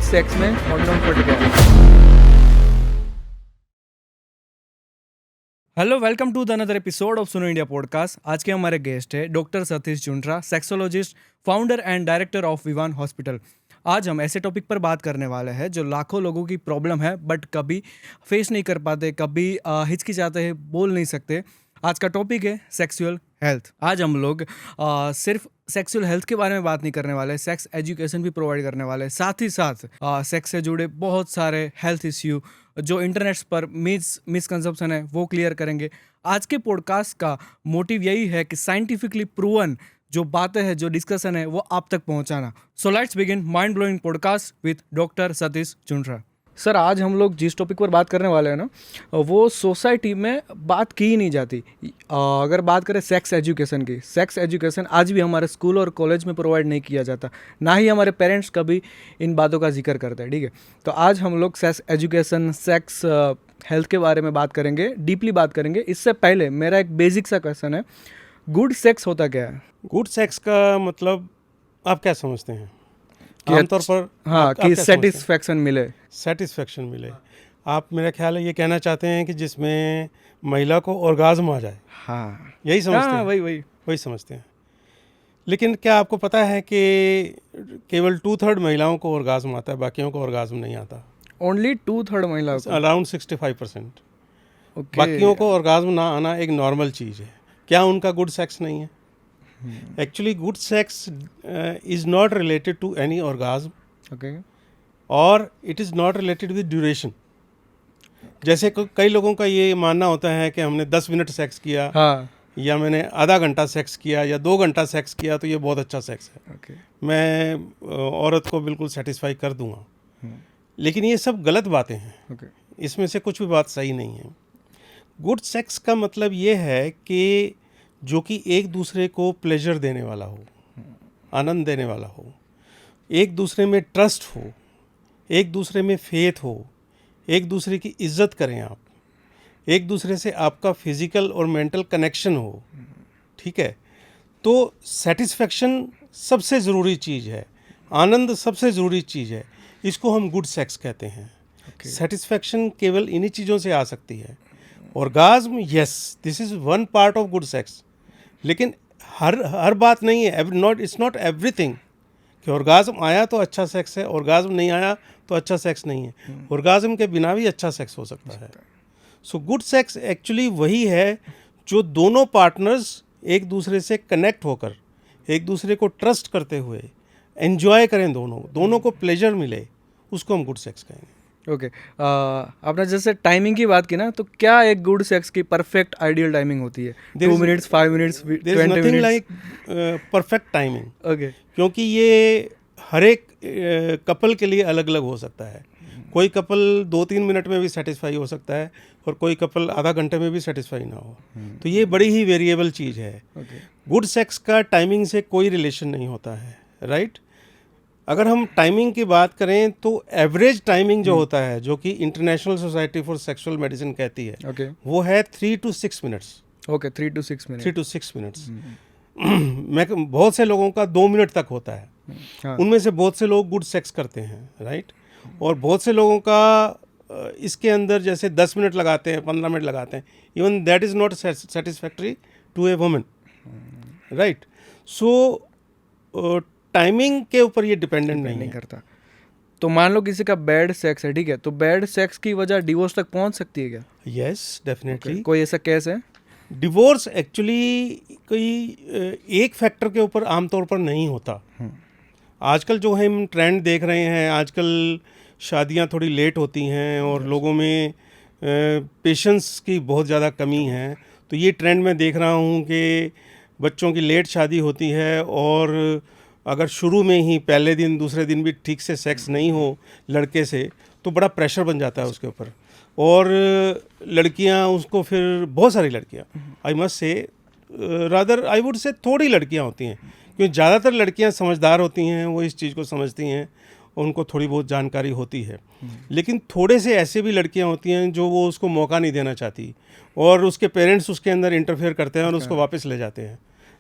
Sex में condom फट गया। Hello, welcome to the another episode of Suno India podcast. आज के हमारे गेस्ट है doctor Satish Chundra, sexologist, founder and director of Vivaan hospital. आज हम ऐसे टॉपिक पर बात करने वाले हैं जो लाखों लोगों की प्रॉब्लम है, बट कभी फेस नहीं कर पाते, कभी हिचकिचाते हैं, बोल नहीं सकते। आज का टॉपिक है सेक्सुअल हेल्थ। आज हम लोग सिर्फ सेक्सुअल हेल्थ के बारे में बात नहीं करने वाले, सेक्स एजुकेशन भी प्रोवाइड करने वाले, साथ ही साथ सेक्स से जुड़े बहुत सारे हेल्थ इश्यू जो इंटरनेट पर मिसकंसेप्शन है वो क्लियर करेंगे। आज के पॉडकास्ट का मोटिव यही है कि साइंटिफिकली प्रूवन जो बातें हैं, जो डिस्कशन है, वो आप तक पहुंचाना। So let's begin mind blowing podcast with doctor Satish Chundra. Sir, आज हम लोग जिस टॉपिक पर बात करने वाले हैं ना, वो सोसाइटी में बात की ही नहीं जाती। अगर बात करें सेक्स एजुकेशन की, सेक्स एजुकेशन आज भी हमारे स्कूल और कॉलेज में प्रोवाइड नहीं किया जाता, ना ही हमारे पेरेंट्स कभी इन बातों का जिक्र करते हैं। ठीक है, तो आज हम लोग सेक्स एजुकेशन, सेक्स हेल्थ के बारे में बात करेंगे, डीपली बात करेंगे। इससे पहले मेरा एक बेसिक सा क्वेश्चन है, गुड सेक्स होता क्या है? गुड सेक्स का मतलब आप क्या समझते हैं आमतौर पर? हाँ, कि सेटिस्फेक्शन मिले। सेटिस्फेक्शन मिले। आप, मेरा ख्याल है, ये कहना चाहते हैं कि जिसमें महिला को ऑर्गाज्म आ जाए। हाँ, यही समझते हैं? वही समझते हैं। लेकिन क्या आपको पता है कि केवल 2/3 महिलाओं को ऑर्गाज्म आता है, बाकियों को ऑर्गाज्म नहीं आता? ओनली 2/3 महिलाओं को? अराउंड 65%। Okay. बाकियों को ऑर्गाज्म ना आना एक नॉर्मल चीज़ है। क्या उनका गुड सेक्स नहीं है? Actually, good sex is not related to any orgasm. Okay. और it is not related with duration. जैसे कई लोगों का ये मानना होता है कि हमने 10 मिनट सेक्स किया, हाँ, या मैंने आधा घंटा सेक्स किया या 2 घंटा सेक्स किया तो ये बहुत अच्छा सेक्स है। Okay. मैं औरत को बिल्कुल सेटिस्फाई कर दूंगा। लेकिन ये सब गलत बातें हैं। Okay. इसमें से कुछ भी बात सही नहीं है। गुड सेक्स का मतलब ये है कि जो कि एक दूसरे को प्लेजर देने वाला हो, आनंद देने वाला हो, एक दूसरे में ट्रस्ट हो, एक दूसरे में फेथ हो, एक दूसरे की इज्जत करें आप, एक दूसरे से आपका फिजिकल और मेंटल कनेक्शन हो। ठीक है, तो सेटिस्फेक्शन सबसे ज़रूरी चीज़ है, आनंद सबसे ज़रूरी चीज़ है। इसको हम गुड सेक्स कहते हैं। सेटिस्फेक्शन केवल इन्हीं चीज़ों से आ सकती है। Orgasm, yes, this is one part of good sex, लेकिन हर बात नहीं है। इट्स नॉट एवरीथिंग कि ऑर्गाज्म आया तो अच्छा सेक्स है, ऑर्गाज्म नहीं आया तो अच्छा सेक्स नहीं है। ऑर्गाज्म के बिना भी अच्छा सेक्स हो सकता है। सो गुड सेक्स एक्चुअली वही है जो दोनों पार्टनर्स एक दूसरे से कनेक्ट होकर, एक दूसरे को ट्रस्ट करते हुए एंजॉय करें, दोनों को प्लेजर मिले, उसको हम गुड सेक्स कहेंगे। ओके, आपने जैसे टाइमिंग की बात की ना, तो क्या एक गुड सेक्स की परफेक्ट आइडियल टाइमिंग होती है? 2 minutes, 5 minutes, 20 minutes? Like perfect timing. Okay, क्योंकि ये हर एक कपल के लिए अलग अलग हो सकता है। कोई कपल 2-3 मिनट में भी सेटिस्फाई हो सकता है और कोई कपल आधा घंटे में भी सेटिस्फाई ना हो। तो ये बड़ी ही वेरिएबल चीज़ है। गुड सेक्स का टाइमिंग से कोई रिलेशन नहीं होता है, राइट? अगर हम टाइमिंग की बात करें तो एवरेज टाइमिंग जो होता है, जो कि international society for sexual medicine कहती है, वो है 3 to 6 minutes. Okay, 3 to 6 minutes. 3 to 6 minutes. मैं बहुत से लोगों का 2 मिनट तक होता है। हाँ। उनमें से बहुत से लोग गुड सेक्स करते हैं, राइट? और बहुत से लोगों का इसके अंदर जैसे 10 मिनट लगाते हैं, 15 मिनट लगाते हैं। Even that is not satisfactory to a woman, right? So timing के ऊपर ये डिपेंडेंट नहीं करता। तो मान लो किसी का बैड सेक्स है, ठीक है, तो बैड सेक्स की वजह डिवोर्स तक पहुंच सकती है क्या? Yes, definitely. कोई ऐसा केस है? डिवोर्स एक्चुअली कोई एक फैक्टर के ऊपर आमतौर पर नहीं होता। आजकल जो हम ट्रेंड देख रहे हैं, आजकल शादियां थोड़ी लेट होती हैं और लोगों में पेशेंस की बहुत ज़्यादा कमी है। तो ये ट्रेंड मैं देख रहा हूँ कि बच्चों की लेट शादी होती है, और अगर शुरू में ही पहले दिन दूसरे दिन भी ठीक से सेक्स नहीं हो लड़के से, तो बड़ा प्रेशर बन जाता है उसके ऊपर। और लड़कियां उसको, फिर बहुत सारी लड़कियां, I must say, rather I would say थोड़ी लड़कियां होती हैं, क्योंकि ज़्यादातर लड़कियां समझदार होती हैं, वो इस चीज़ को समझती हैं, उनको थोड़ी बहुत जानकारी होती है। लेकिन थोड़े से ऐसे भी लड़कियां होती हैं जो वो उसको मौका नहीं देना चाहती, और उसके पेरेंट्स उसके अंदर इंटरफेयर करते हैं और उसको वापस ले जाते हैं,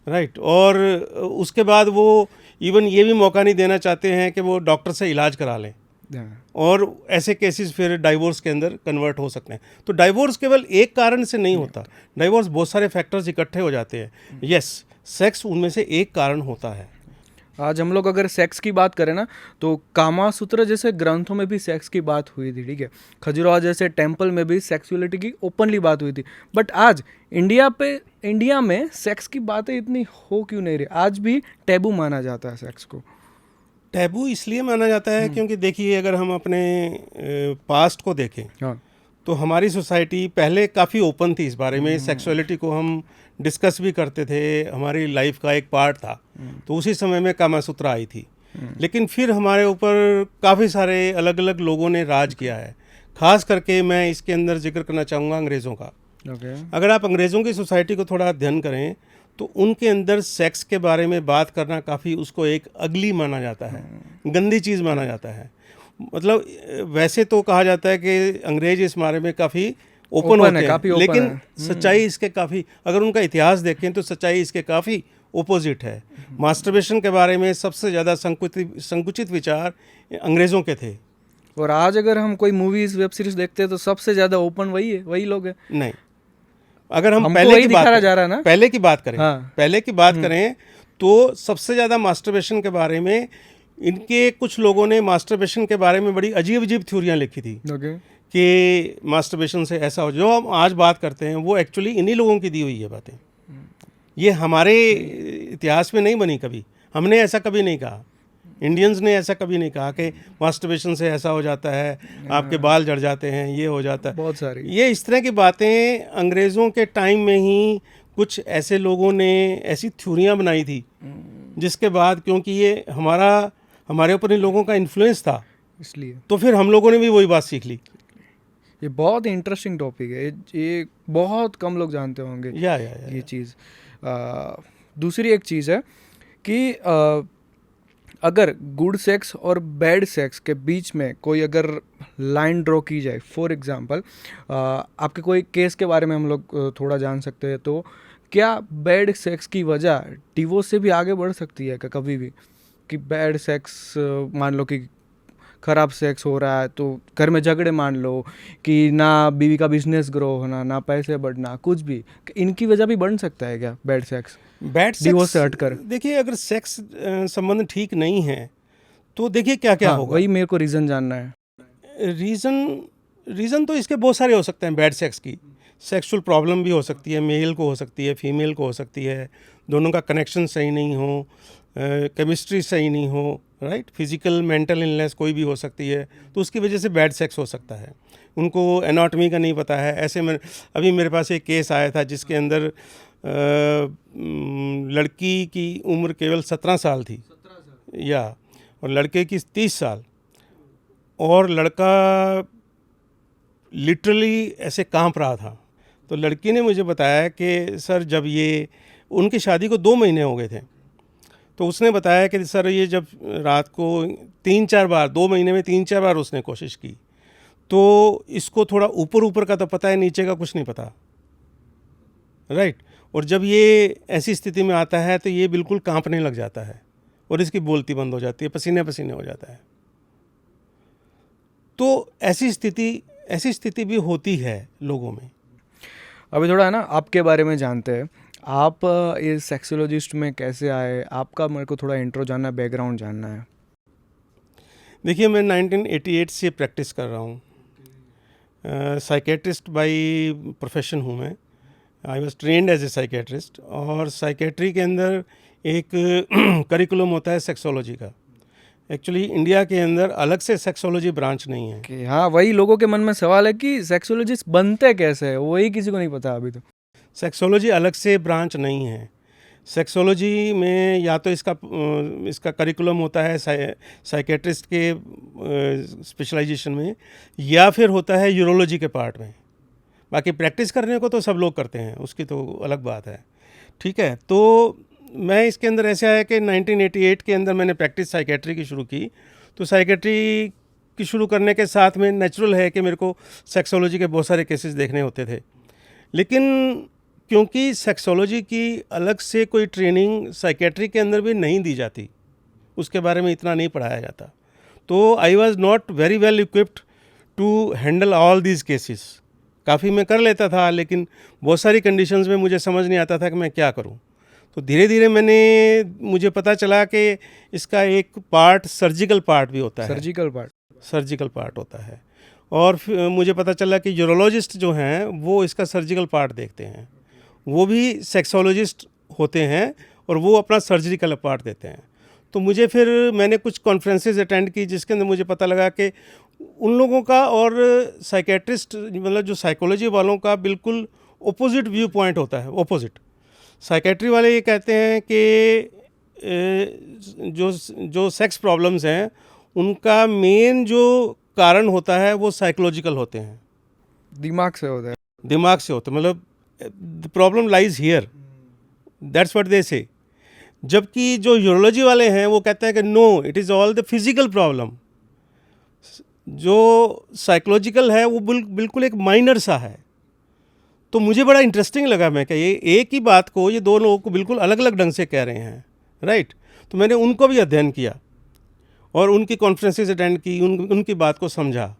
राइट? और उसके बाद वो इवन ये भी मौका नहीं देना चाहते हैं कि वो डॉक्टर से इलाज करा लें, हाँ, और ऐसे केसेस फिर डाइवोर्स के अंदर कन्वर्ट हो सकते हैं। तो डाइवोर्स केवल एक कारण से नहीं होता, डाइवोर्स बहुत सारे फैक्टर्स इकट्ठे हो जाते हैं। यस, सेक्स उनमें से एक कारण होता है। आज हम लोग अगर सेक्स की बात करें ना, तो कामा सूत्र जैसे ग्रंथों में भी सेक्स की बात हुई थी, ठीक है। खजुराहो जैसे टेम्पल में भी सेक्सुअलिटी की ओपनली बात हुई थी। बट आज इंडिया में सेक्स की बातें इतनी हो क्यों नहीं रही? आज भी टैबू माना जाता है सेक्स को। टैबू इसलिए माना जाता है क्योंकि देखिए, अगर हम अपने पास्ट को देखें हाँ, तो हमारी सोसाइटी पहले काफ़ी ओपन थी इस बारे में। सेक्सुअलिटी को हम डिस्कस भी करते थे, हमारी लाइफ का एक पार्ट था। तो उसी समय में कामा सूत्रा आई थी। लेकिन फिर हमारे ऊपर काफ़ी सारे अलग अलग लोगों ने राज किया है। खास करके मैं इसके अंदर जिक्र करना चाहूँगा अंग्रेज़ों का। ओके, अगर आप अंग्रेज़ों की सोसाइटी को थोड़ा अध्ययन करें तो उनके अंदर सेक्स के बारे में बात करना काफ़ी, उसको एक अगली माना जाता है, गंदी चीज़ माना जाता है। मतलब वैसे तो कहा जाता है कि अंग्रेज इस बारे में काफ़ी ओपन होते काफ़ी हैं, ओपन लेकिन है। सच्चाई इसके काफ़ी, अगर उनका इतिहास देखें तो सच्चाई इसके काफ़ी ओपोजिट है। मास्टरबेशन के बारे में सबसे ज़्यादा संकुचित विचार अंग्रेज़ों के थे। और आज अगर हम कोई मूवीज वेब सीरीज देखते हैं तो सबसे ज्यादा ओपन वही है, वही लोग हैं। नहीं, अगर हम हमको पहले वही की बात दिखाया करें, जा रहा है ना। पहले की बात करें, हाँ। पहले की बात करें तो सबसे ज़्यादा मास्टरबेशन के बारे में इनके कुछ लोगों ने मास्टरबेशन के बारे में बड़ी अजीब अजीब थ्योरियाँ लिखी थी ओके, कि मास्टरबेशन से ऐसा हो। जो हम आज बात करते हैं वो एक्चुअली इन्हीं लोगों की दी हुई है बातें। ये हमारे इतिहास में नहीं बनी कभी, हमने ऐसा कभी नहीं कहा, इंडियंस ने ऐसा कभी नहीं कहा कि मास्टरबेशन से ऐसा हो जाता है, आपके बाल झड़ जाते हैं, ये हो जाता है। बहुत सारी। ये इस तरह की बातें अंग्रेज़ों के टाइम में ही कुछ ऐसे लोगों ने ऐसी थ्योरियाँ बनाई थी, जिसके बाद क्योंकि ये हमारे ऊपर इन लोगों का इन्फ्लुएंस था, इसलिए तो फिर हम लोगों ने भी वही बात सीख ली। ये बहुत इंटरेस्टिंग टॉपिक है। ये बहुत कम लोग जानते होंगे या ये चीज़। दूसरी एक चीज़ है कि अगर गुड सेक्स और बैड सेक्स के बीच में कोई अगर लाइन ड्रॉ की जाए, फॉर एग्जांपल आपके कोई केस के बारे में हम लोग थोड़ा जान सकते हैं, तो क्या बैड सेक्स की वजह डिवोर्स से भी आगे बढ़ सकती है क्या कभी भी? कि बैड सेक्स, मान लो कि खराब सेक्स हो रहा है तो घर में झगड़े, मान लो कि ना बीवी का बिजनेस ग्रो होना, ना पैसे बढ़ना, कुछ भी, इनकी वजह भी बन सकता है क्या बैड सेक्स डिवोर्स से हटकर? देखिए, अगर सेक्स संबंध ठीक नहीं है तो देखिए क्या क्या होगा। वही मेरे को रीज़न जानना है। रीज़न तो इसके बहुत सारे हो सकते हैं बैड सेक्स की। सेक्सुअल प्रॉब्लम भी हो सकती है, मेल को हो सकती है, फीमेल को हो सकती है, दोनों का कनेक्शन सही नहीं हो, केमिस्ट्री सही नहीं हो, राइट, फिजिकल मेंटल इलनेस कोई भी हो सकती है, तो उसकी वजह से बैड सेक्स हो सकता है। उनको एनाटॉमी का नहीं पता है। ऐसे में अभी मेरे पास एक केस आया था जिसके अंदर लड़की की उम्र केवल 17 साल थी, या और लड़के की 30 साल, और लड़का लिटरली ऐसे कांप रहा था। तो लड़की ने मुझे बताया कि सर, जब ये उनकी शादी को 2 महीने हो गए थे, तो उसने बताया कि सर ये जब रात को 3-4 बार, 2 महीने में 3-4 बार उसने कोशिश की, तो इसको थोड़ा ऊपर ऊपर का तो पता है, नीचे का कुछ नहीं पता, राइट। और जब ये ऐसी स्थिति में आता है तो ये बिल्कुल कांपने लग जाता है और इसकी बोलती बंद हो जाती है, पसीने पसीने हो जाता है। तो ऐसी स्थिति भी होती है लोगों में। अभी थोड़ा है ना आपके बारे में जानते हैं। आप इस सेक्सोलॉजिस्ट में कैसे आए? आपका मेरे को थोड़ा इंट्रो जानना है, बैकग्राउंड जानना है। देखिए, मैं 1988 से प्रैक्टिस कर रहा हूँ। साइकेट्रिस्ट बाय प्रोफेशन हूँ मैं। I was trained as a psychiatrist. और साइकेट्री के अंदर एक करिकुलम होता है सेक्सोलॉजी का। एक्चुअली इंडिया के अंदर अलग से सेक्सोलॉजी ब्रांच नहीं है। कि हाँ, वही लोगों के मन में सवाल है कि सेक्सोलॉजिस्ट बनते कैसे है, वही किसी को नहीं पता अभी तो। सेक्सोलॉजी अलग से ब्रांच नहीं है। सेक्सोलॉजी में या तो इसका करिकुलम होता है साइकेट्रिस्ट के स्पेशलाइजेशन में, या फिर होता है यूरोलॉजी के पार्ट में। बाकी प्रैक्टिस करने को तो सब लोग करते हैं, उसकी तो अलग बात है, ठीक है। तो मैं इसके अंदर ऐसे आया कि 1988 के अंदर मैंने प्रैक्टिस साइकेट्री की शुरू की। तो साइकेट्री की शुरू करने के साथ में नेचुरल है कि मेरे को सेक्सोलॉजी के बहुत सारे केसेस देखने होते थे। लेकिन क्योंकि सेक्सोलॉजी की अलग से कोई ट्रेनिंग साइकेट्री के अंदर भी नहीं दी जाती, उसके बारे में इतना नहीं पढ़ाया जाता, तो I was not very well equipped to handle all these cases. काफ़ी मैं कर लेता था, लेकिन बहुत सारी कंडीशंस में मुझे समझ नहीं आता था कि मैं क्या करूं। तो धीरे धीरे मुझे पता चला कि इसका एक पार्ट सर्जिकल पार्ट भी होता है। सर्जिकल पार्ट होता है। और फिर मुझे पता चला कि यूरोलॉजिस्ट जो हैं वो इसका सर्जिकल पार्ट देखते हैं, वो भी सेक्सोलॉजिस्ट होते हैं और वो अपना सर्जिकल पार्ट देते हैं। तो मैंने कुछ कॉन्फ्रेंसेस अटेंड की जिसके अंदर मुझे पता लगा कि उन लोगों का और साइकेट्रिस्ट मतलब जो साइकोलॉजी वालों का बिल्कुल ओपोजिट व्यू पॉइंट होता है। ओपोजिट साइकेट्री वाले ये कहते हैं कि जो सेक्स प्रॉब्लम्स हैं उनका मेन जो कारण होता है वो साइकोलॉजिकल होते हैं, दिमाग से होता है। मतलब the problem lies here, that's what they से। जबकि जो यूरोलॉजी वाले हैं वो कहते हैं कि no, it is all the physical problem. जो साइकोलॉजिकल है वो बिल्कुल एक माइनर सा है। तो मुझे बड़ा इंटरेस्टिंग लगा, मैं कि ये एक ही बात को ये दो लोगों को बिल्कुल अलग अलग ढंग से कह रहे हैं, राइट। तो मैंने उनको भी अध्ययन किया और उनकी कॉन्फ्रेंसेस अटेंड की, उनकी बात को समझा।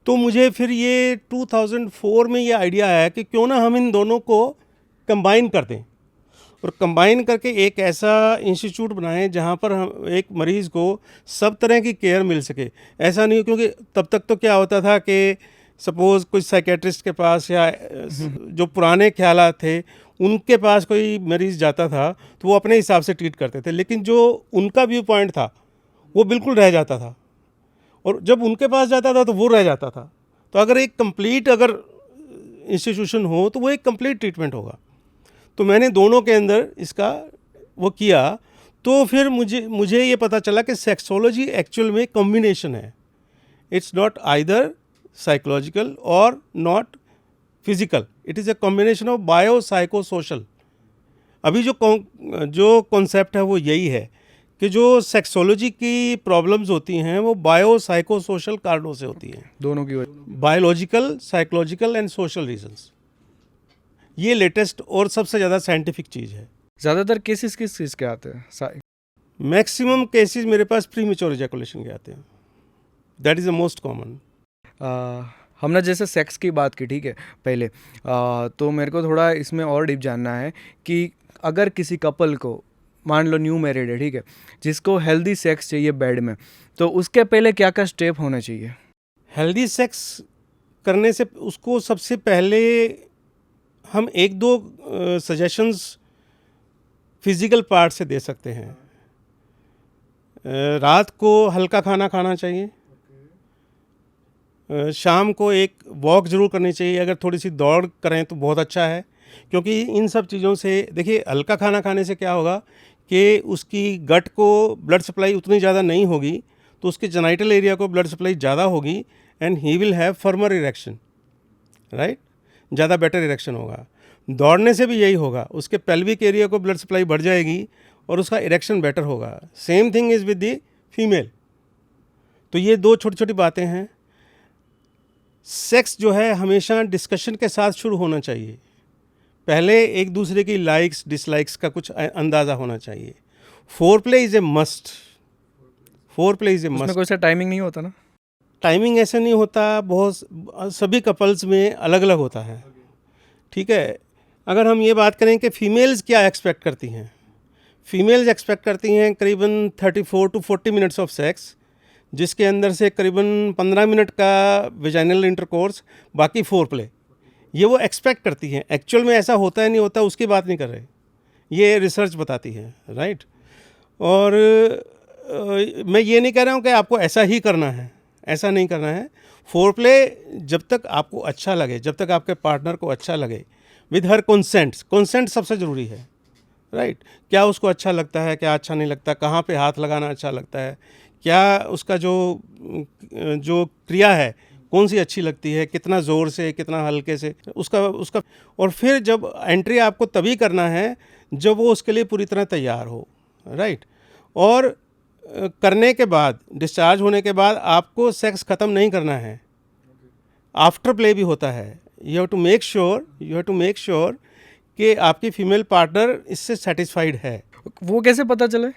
तो मुझे फिर ये 2004 में ये आइडिया आया कि क्यों ना हम इन दोनों को कंबाइन कर दें और कंबाइन करके एक ऐसा इंस्टीट्यूट बनाएं जहां पर हम एक मरीज़ को सब तरह की केयर मिल सके। ऐसा नहीं, क्योंकि तब तक तो क्या होता था कि सपोज़ कोई साइकेट्रिस्ट के पास या जो पुराने ख्यालात थे उनके पास कोई मरीज़ जाता था तो वो अपने हिसाब से ट्रीट करते थे, लेकिन जो उनका व्यू पॉइंट था वो बिल्कुल रह जाता था, और जब उनके पास जाता था तो वो रह जाता था। तो अगर एक कंप्लीट इंस्टीट्यूशन हो तो वो एक कंप्लीट ट्रीटमेंट होगा। तो मैंने दोनों के अंदर इसका वो किया। तो फिर मुझे ये पता चला कि सेक्सोलॉजी एक्चुअल में कॉम्बिनेशन है। इट्स नॉट आइदर साइकोलॉजिकल और not physical, it is a combination of bio psycho social. अभी जो कॉन्सेप्ट है वो यही है कि जो सेक्सोलॉजी की प्रॉब्लम्स होती हैं वो बायो साइको सोशल कारणों से होती हैं, दोनों की वजह। Biological, psychological and social reasons. ये लेटेस्ट और सबसे ज़्यादा साइंटिफिक चीज़ है। ज़्यादातर केसेस किस चीज़ के आते हैं? मैक्सिमम केसेस मेरे पास प्री मैच्योर इजैकुलेशन के आते हैं, that is the most common. हमने जैसे सेक्स की बात की, ठीक है, पहले तो मेरे को थोड़ा इसमें और डीप जानना है कि अगर किसी कपल को, मान लो न्यू मैरिड है, ठीक है, जिसको हेल्दी सेक्स चाहिए बेड में, तो उसके पहले क्या क्या स्टेप होने चाहिए? हेल्दी सेक्स करने से उसको सबसे पहले हम एक दो सजेशंस फिजिकल पार्ट से दे सकते हैं। रात को हल्का खाना खाना चाहिए, शाम को एक वॉक ज़रूर करनी चाहिए, अगर थोड़ी सी दौड़ करें तो बहुत अच्छा है, क्योंकि इन सब चीज़ों से देखिए हल्का खाना खाने से क्या होगा कि उसकी गट को ब्लड सप्लाई उतनी ज़्यादा नहीं होगी, तो उसके जेनाइटल एरिया को ब्लड सप्लाई ज़्यादा होगी and he will have firmer erection, right, ज़्यादा बेटर इरेक्शन होगा। दौड़ने से भी यही होगा, उसके पेल्विक एरिया को ब्लड सप्लाई बढ़ जाएगी और उसका इरेक्शन बेटर होगा। Same thing is with the female. तो ये दो छोटी छोटी बातें हैं। सेक्स जो है हमेशा डिस्कशन के साथ शुरू होना चाहिए। पहले एक दूसरे की लाइक्स डिसलाइक्स का कुछ अंदाज़ा होना चाहिए। Foreplay is a must, foreplay is a must. उसमें कोई सा टाइमिंग नहीं होता ना? टाइमिंग ऐसे नहीं होता, बहुत सभी कपल्स में अलग अलग होता है, ठीक है। अगर हम ये बात करें कि फ़ीमेल्स क्या एक्सपेक्ट करती हैं, फ़ीमेल्स एक्सपेक्ट करती हैं करीबन 34 to 40 मिनट्स ऑफ सेक्स, जिसके अंदर से करीबन 15 मिनट का वेजाइनल इंटरकोर्स, बाकी फोरप्ले, ये वो एक्सपेक्ट करती हैं। एक्चुअल में ऐसा होता है नहीं होता उसकी बात नहीं कर रहे, ये रिसर्च बताती है, राइट। और मैं ये नहीं कह रहा हूँ कि आपको ऐसा ही करना है, ऐसा नहीं करना है। फोरप्ले जब तक आपको अच्छा लगे, जब तक आपके पार्टनर को अच्छा लगे, विद हर कंसेंट सबसे ज़रूरी है, राइट। क्या उसको अच्छा लगता है, क्या अच्छा नहीं लगता, कहाँ पे हाथ लगाना अच्छा लगता है, क्या उसका जो क्रिया है कौन सी अच्छी लगती है, कितना ज़ोर से कितना हल्के से, उसका और फिर जब एंट्री आपको तभी करना है जब वो उसके लिए पूरी तरह तैयार हो, राइट। और करने के बाद, डिस्चार्ज होने के बाद आपको सेक्स ख़त्म नहीं करना है, आफ्टर प्ले भी होता है। You have to make sure कि आपकी फीमेल पार्टनर इससे सेटिस्फाइड है। वो कैसे पता चले?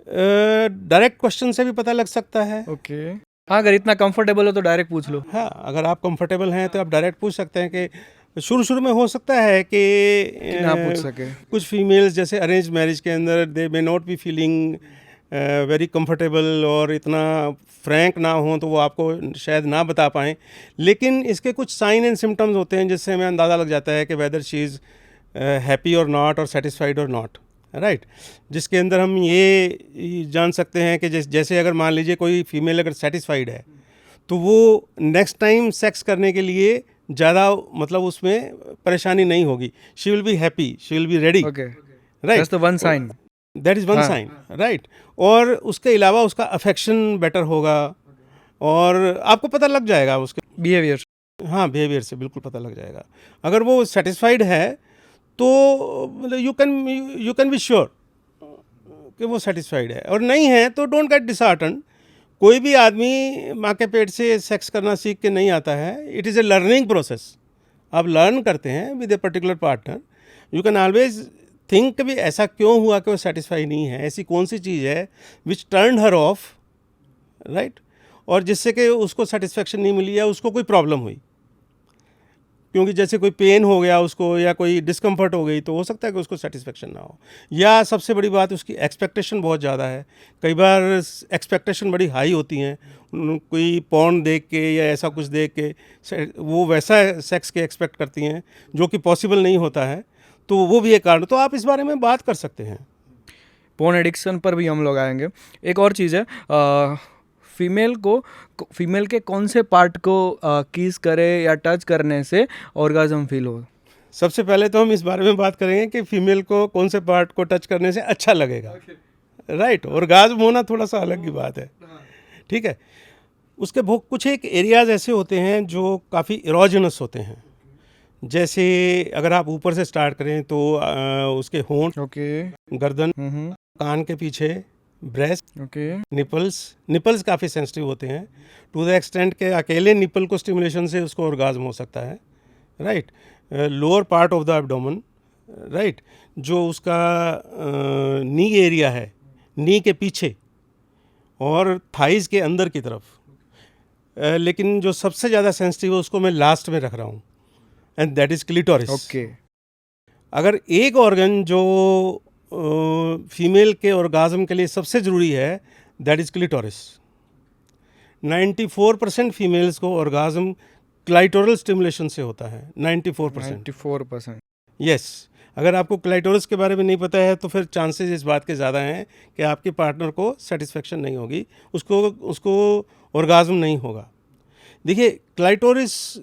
डायरेक्ट क्वेश्चन से भी पता लग सकता है। ओके हाँ, अगर इतना कंफर्टेबल हो तो डायरेक्ट पूछ लो। हाँ, अगर आप कंफर्टेबल हैं तो आप डायरेक्ट पूछ सकते हैं कि शुरू शुरू में हो सकता है कि ना पूछ सके। कुछ फीमेल्स जैसे अरेंज मैरिज के अंदर they may not be feeling very comfortable और इतना फ्रैंक ना हो, तो वो आपको शायद ना बता पाएँ। लेकिन इसके कुछ साइन एंड सिम्टम्स होते हैं जिससे हमें अंदाज़ा लग जाता है कि वेदर शी इज़ हैप्पी और नॉट और सेटिस्फाइड और नॉट, राइट। जिसके अंदर हम ये जान सकते हैं कि जैसे अगर मान लीजिए कोई फीमेल अगर सेटिस्फाइड है तो वो नेक्स्ट टाइम सेक्स करने के लिए ज़्यादा मतलब उसमें परेशानी नहीं होगी। She will be happy, she will be ready, okay right. That's the one sine. That is one sine, right. और उसके अलावा उसका अफेक्शन बेटर होगा और आपको पता लग जाएगा उसके बिहेवियर। हाँ, बिहेवियर से बिल्कुल पता लग जाएगा। अगर वो सेटिस्फाइड है तो मतलब यू कैन बी श्योर कि वो सेटिस्फाइड है, और नहीं है तो डोंट गेट डिसहार्टन। कोई भी आदमी माँ के पेट से सेक्स करना सीख के नहीं आता है। It is a learning process. आप लर्न करते हैं with a particular partner. You can always think कि भी ऐसा क्यों हुआ कि वो सेटिस्फाई नहीं है, ऐसी कौन सी चीज़ है विच टर्न हर ऑफ, राइट, और जिससे कि उसको सेटिस्फेक्शन नहीं मिली या उसको कोई प्रॉब्लम हुई। क्योंकि जैसे कोई पेन हो गया उसको या कोई डिस्कम्फर्ट हो गई तो हो सकता है कि उसको सेटिस्फेक्शन ना हो। या सबसे बड़ी बात उसकी एक्सपेक्टेशन बहुत ज़्यादा है। कई बार एक्सपेक्टेशन बड़ी हाई होती हैं, कोई पॉर्न देख के या ऐसा कुछ देख के वो वैसा सेक्स के एक्सपेक्ट करती हैं जो कि पॉसिबल नहीं होता है, तो वो भी एक कारण। तो आप इस बारे में बात कर सकते हैं। पोर्न एडिक्शन पर भी हम लोग आएंगे। एक और चीज़ है, फीमेल के कौन से पार्ट को किस करे या टच करने से ऑर्गाज्म फील हो। सबसे पहले तो हम इस बारे में बात करेंगे कि फीमेल को कौन से पार्ट को टच करने से अच्छा लगेगा, राइट। ऑर्गाज्म होना थोड़ा सा अलग की बात है, ठीक है। उसके बहुत कुछ एक एरियाज ऐसे होते हैं जो काफ़ी इरोजनस होते हैं। जैसे अगर आप ऊपर से स्टार्ट करें तो उसके होंठ, ओके, गर्दन, कान के पीछे, ब्रेस्ट, ओके, निपल्स काफ़ी सेंसिटिव होते हैं टू द एक्सटेंट के अकेले निपल को स्टिमुलेशन से उसको ऑर्गाज्म हो सकता है, right. Lower part of the abdomen, right, जो उसका नी एरिया है, नी के पीछे और थाइज़ के अंदर की तरफ। लेकिन जो सबसे ज़्यादा सेंसिटिव है उसको मैं लास्ट में रख रहा हूँ, and that is clitoris. Okay. अगर एक ऑर्गन जो फीमेल के ऑर्गाज्म के लिए सबसे ज़रूरी है, दैट इज़ क्लिटोरिस। 94% फीमेल्स को ऑर्गाज्म क्लाइटोरल स्टिमुलेशन से होता है। 94%। यस। अगर आपको क्लाइटोरिस के बारे में नहीं पता है तो फिर चांसेस इस बात के ज़्यादा हैं कि आपके पार्टनर को सेटिस्फेक्शन नहीं होगी, उसको ऑर्गाज्म नहीं होगा। देखिए, क्लाइटोरिस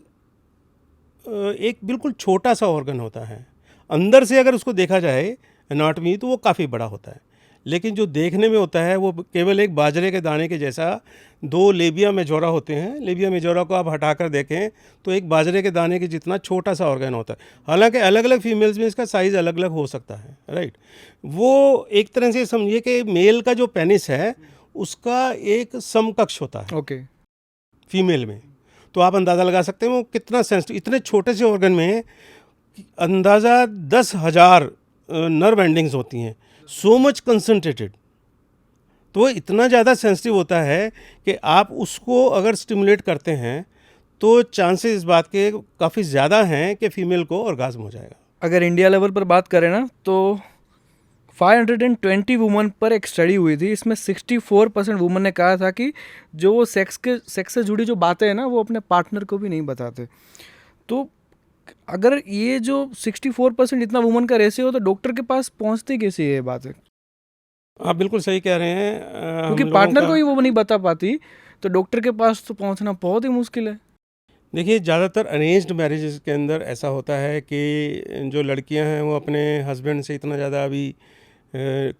एक बिल्कुल छोटा सा ऑर्गन होता है। अंदर से अगर उसको देखा जाए एनाटॉमी तो वो काफ़ी बड़ा होता है, लेकिन जो देखने में होता है वो केवल एक बाजरे के दाने के जैसा 2 लेबिया मेजोरा होते हैं। लेबिया मेजोरा को आप हटाकर देखें तो एक बाजरे के दाने के जितना छोटा सा ऑर्गन होता है। हालांकि अलग अलग फीमेल्स में इसका साइज़ अलग अलग हो सकता है, राइट। वो एक तरह से समझिए कि मेल का जो पेनिस है उसका एक समकक्ष होता है, ओके, फीमेल में। तो आप अंदाज़ा लगा सकते हैं वो कितना सेंसिटिव, इतने छोटे से ऑर्गन में अंदाज़ा 10,000 नर्व एंडिंग्स होती हैं, सो मच कंसंट्रेटेड। तो वो इतना ज़्यादा सेंसिटिव होता है कि आप उसको अगर स्टिमुलेट करते हैं तो चांसेस इस बात के काफ़ी ज़्यादा हैं कि फीमेल को ऑर्गाज्म हो जाएगा। अगर इंडिया लेवल पर बात करें ना तो 520 वुमन पर एक स्टडी हुई थी। इसमें 64% वुमन ने कहा था कि जो वो सेक्स से जुड़ी जो बातें हैं ना वो अपने पार्टनर को भी नहीं बताते। तो अगर ये जो 64% इतना वुमन का रेशियो हो तो डॉक्टर के पास पहुंचती कैसे ये बातें? आप बिल्कुल सही कह रहे हैं। क्योंकि पार्टनर को ही वो नहीं बता पाती तो डॉक्टर के पास तो पहुंचना बहुत ही मुश्किल है। देखिए, ज़्यादातर अरेंज्ड मैरिजेस के अंदर ऐसा होता है कि जो लड़कियां हैं वो अपने हस्बैंड से इतना ज़्यादा अभी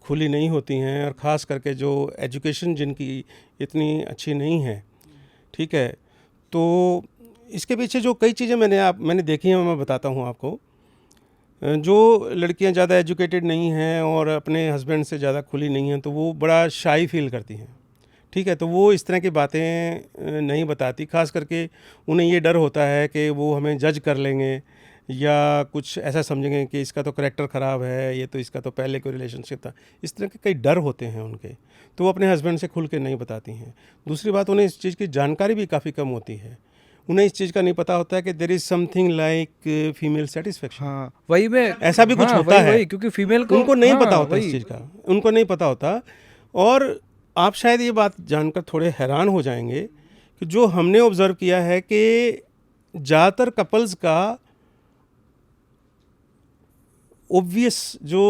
खुली नहीं होती हैं, और ख़ास करके जो एजुकेशन जिनकी इतनी अच्छी नहीं है, ठीक है। तो इसके पीछे जो कई चीज़ें मैंने देखी हैं मैं बताता हूँ आपको। जो लड़कियां ज़्यादा एजुकेटेड नहीं हैं और अपने हस्बैंड से ज़्यादा खुली नहीं हैं तो वो बड़ा शाई फील करती हैं, ठीक है। तो वो इस तरह की बातें नहीं बताती, ख़ास करके उन्हें ये डर होता है कि वो हमें जज कर लेंगे या कुछ ऐसा समझेंगे कि इसका तो करैक्टर ख़राब है, ये तो इसका तो पहले कोई रिलेशनशिप था। इस तरह के कई डर होते हैं उनके, तो वो अपने हस्बैंड से खुल के नहीं बताती हैं। दूसरी बात, उन्हें इस चीज़ की जानकारी भी काफ़ी कम होती है। उन्हें इस चीज़ का नहीं पता होता है कि there is something like female satisfaction. हाँ वही मैं, ऐसा भी कुछ हाँ, होता है, वही क्योंकि फीमेल को उनको नहीं हाँ, पता होता इस वही। चीज़ का, उनको नहीं पता होता। और आप शायद ये बात जानकर थोड़े हैरान हो जाएंगे कि जो हमने ऑब्ज़र्व किया है कि ज़्यादातर कपल्स का ऑब्वियस जो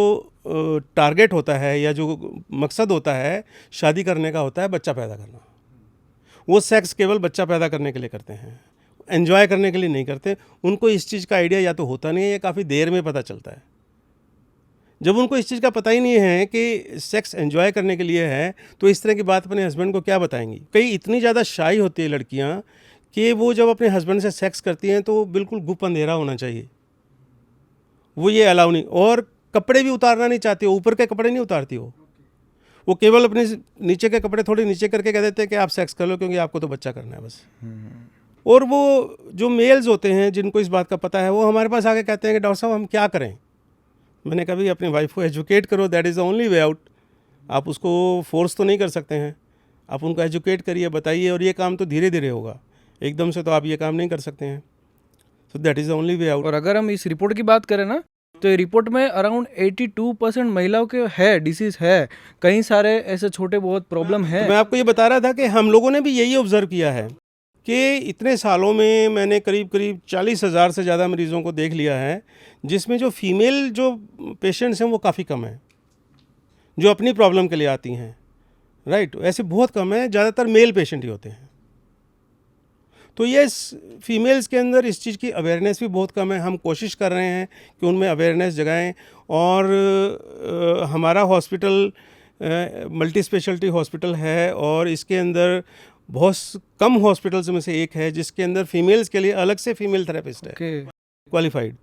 टारगेट होता है या जो मकसद होता है शादी करने का, होता है बच्चा पैदा करना। वो सेक्स केवल बच्चा पैदा करने के लिए करते हैं, एंजॉय करने के लिए नहीं करते। उनको इस चीज़ का आइडिया या तो होता नहीं है या काफ़ी देर में पता चलता है। जब उनको इस चीज़ का पता ही नहीं है कि सेक्स एंजॉय करने के लिए है, तो इस तरह की बात अपने हस्बैंड को क्या बताएंगी। कई इतनी ज़्यादा शाई होती है लड़कियाँ कि वो जब अपने हस्बैंड से सेक्स करती हैं तो बिल्कुल गुप अंधेरा होना चाहिए, वो ये अलाउ नहीं। और कपड़े भी उतारना नहीं चाहती, ऊपर के कपड़े नहीं उतारती वो केवल अपने नीचे के कपड़े थोड़े नीचे करके कह देते हैं कि आप सेक्स कर लो क्योंकि आपको तो बच्चा करना है बस। और वो जो मेल्स होते हैं जिनको इस बात का पता है, वो हमारे पास आके कहते हैं कि डॉक्टर साहब हम क्या करें। मैंने कभी अपनी वाइफ को एजुकेट करो, that is the only way out. आप उसको फोर्स तो नहीं कर सकते हैं, आप उनको एजुकेट करिए, बताइए, और ये काम तो धीरे धीरे होगा, एकदम से तो आप ये काम नहीं कर सकते हैं। So that is the only way out. और अगर हम इस रिपोर्ट की बात करें ना, तो ये रिपोर्ट में अराउंड 82% महिलाओं के है डिसीज है, कई सारे ऐसे छोटे बहुत प्रॉब्लम है। तो मैं आपको ये बता रहा था कि हम लोगों ने भी यही ऑब्ज़र्व किया है कि इतने सालों में मैंने करीब करीब 40,000 से ज़्यादा मरीज़ों को देख लिया है, जिसमें जो फीमेल जो पेशेंट्स हैं वो काफ़ी कम हैं, जो अपनी प्रॉब्लम के लिए आती हैं, राइट। ऐसे बहुत कम है, ज़्यादातर मेल पेशेंट ही होते हैं। तो ये फीमेल्स के अंदर इस चीज़ की अवेयरनेस भी बहुत कम है। हम कोशिश कर रहे हैं कि उनमें अवेयरनेस जगाएं। और हमारा हॉस्पिटल मल्टी स्पेशलिटी हॉस्पिटल है, और इसके अंदर बहुत कम हॉस्पिटल्स में से एक है जिसके अंदर फीमेल्स के लिए अलग से फीमेल थेरेपिस्ट है, क्वालिफाइड।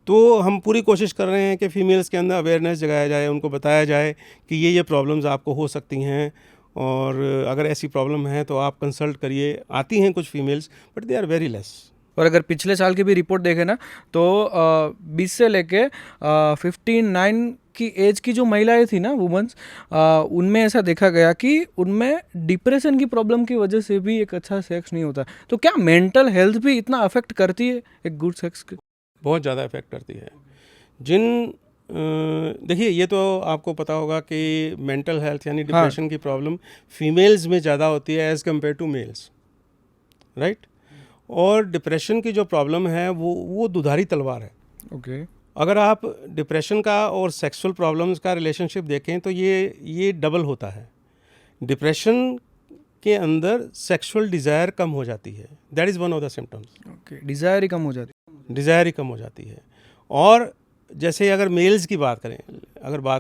तो हम पूरी कोशिश कर रहे हैं कि फ़ीमेल्स के अंदर अवेयरनेस जगाया जाए, उनको बताया जाए कि ये प्रॉब्लम्स आपको हो सकती हैं, और अगर ऐसी प्रॉब्लम है तो आप कंसल्ट करिए। आती हैं कुछ females, but they are very less. और अगर पिछले साल की भी रिपोर्ट देखें ना, तो 20 से लेके 59 की एज की जो महिलाएं थी ना, वुमेन्स, उनमें ऐसा देखा गया कि उनमें डिप्रेशन की प्रॉब्लम की वजह से भी एक अच्छा सेक्स नहीं होता। तो क्या मेंटल हेल्थ भी इतना अफेक्ट करती है एक गुड सेक्स की? बहुत ज़्यादा इफेक्ट करती है। देखिए, ये तो आपको पता होगा कि मेंटल हेल्थ यानी डिप्रेशन की प्रॉब्लम फीमेल्स में ज़्यादा होती है as compared to males, right. और डिप्रेशन की जो प्रॉब्लम है वो दुधारी तलवार है। ओके। अगर आप डिप्रेशन का और सेक्सुअल प्रॉब्लम्स का रिलेशनशिप देखें तो ये डबल होता है। डिप्रेशन के अंदर सेक्सुअल डिज़ायर कम हो जाती है, that is one of the symptoms. Okay, desire ही कम हो जाती है। डिज़ायर ही कम हो जाती है। और जैसे अगर मेल्स की बात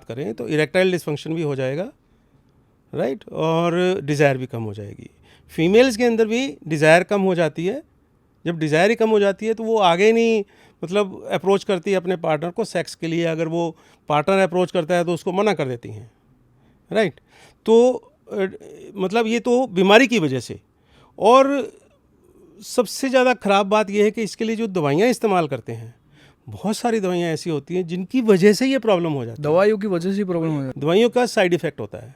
करें तो इरेक्टाइल डिसफंक्शन भी हो जाएगा, राइट, और डिज़ायर भी कम हो जाएगी। फीमेल्स के अंदर भी डिज़ायर कम हो जाती है। जब डिज़ायर ही कम हो जाती है तो वो आगे नहीं मतलब अप्रोच करती है अपने पार्टनर को सेक्स के लिए। अगर वो पार्टनर अप्रोच करता है तो उसको मना कर देती हैं, राइट। तो मतलब ये तो बीमारी की वजह से। और सबसे ज़्यादा ख़राब बात यह है कि इसके लिए जो दवाइयाँ इस्तेमाल करते हैं, बहुत सारी दवाइयाँ ऐसी होती हैं जिनकी वजह से ये प्रॉब्लम हो जाती है। दवाइयों की वजह से प्रॉब्लम हो जाती है। दवाइयों का साइड इफ़ेक्ट होता है।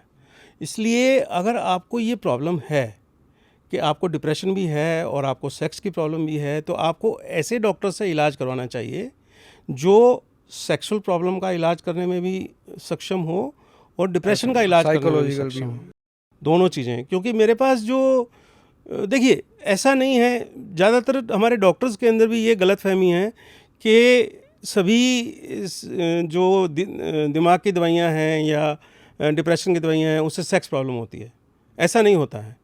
इसलिए अगर आपको ये प्रॉब्लम है कि आपको डिप्रेशन भी है और आपको सेक्स की प्रॉब्लम भी है, तो आपको ऐसे डॉक्टर से इलाज करवाना चाहिए जो सेक्सुअल प्रॉब्लम का इलाज करने में भी सक्षम हो और डिप्रेशन का इलाज करने में भी सक्षम हो, दोनों चीज़ें। क्योंकि मेरे पास जो देखिए, ऐसा नहीं है, ज़्यादातर हमारे डॉक्टर्स के अंदर भी ये गलतफहमी है कि सभी जो दिमाग की दवाइयाँ हैं या डिप्रेशन की दवाइयाँ हैं उससे सेक्स प्रॉब्लम होती है। ऐसा नहीं होता है।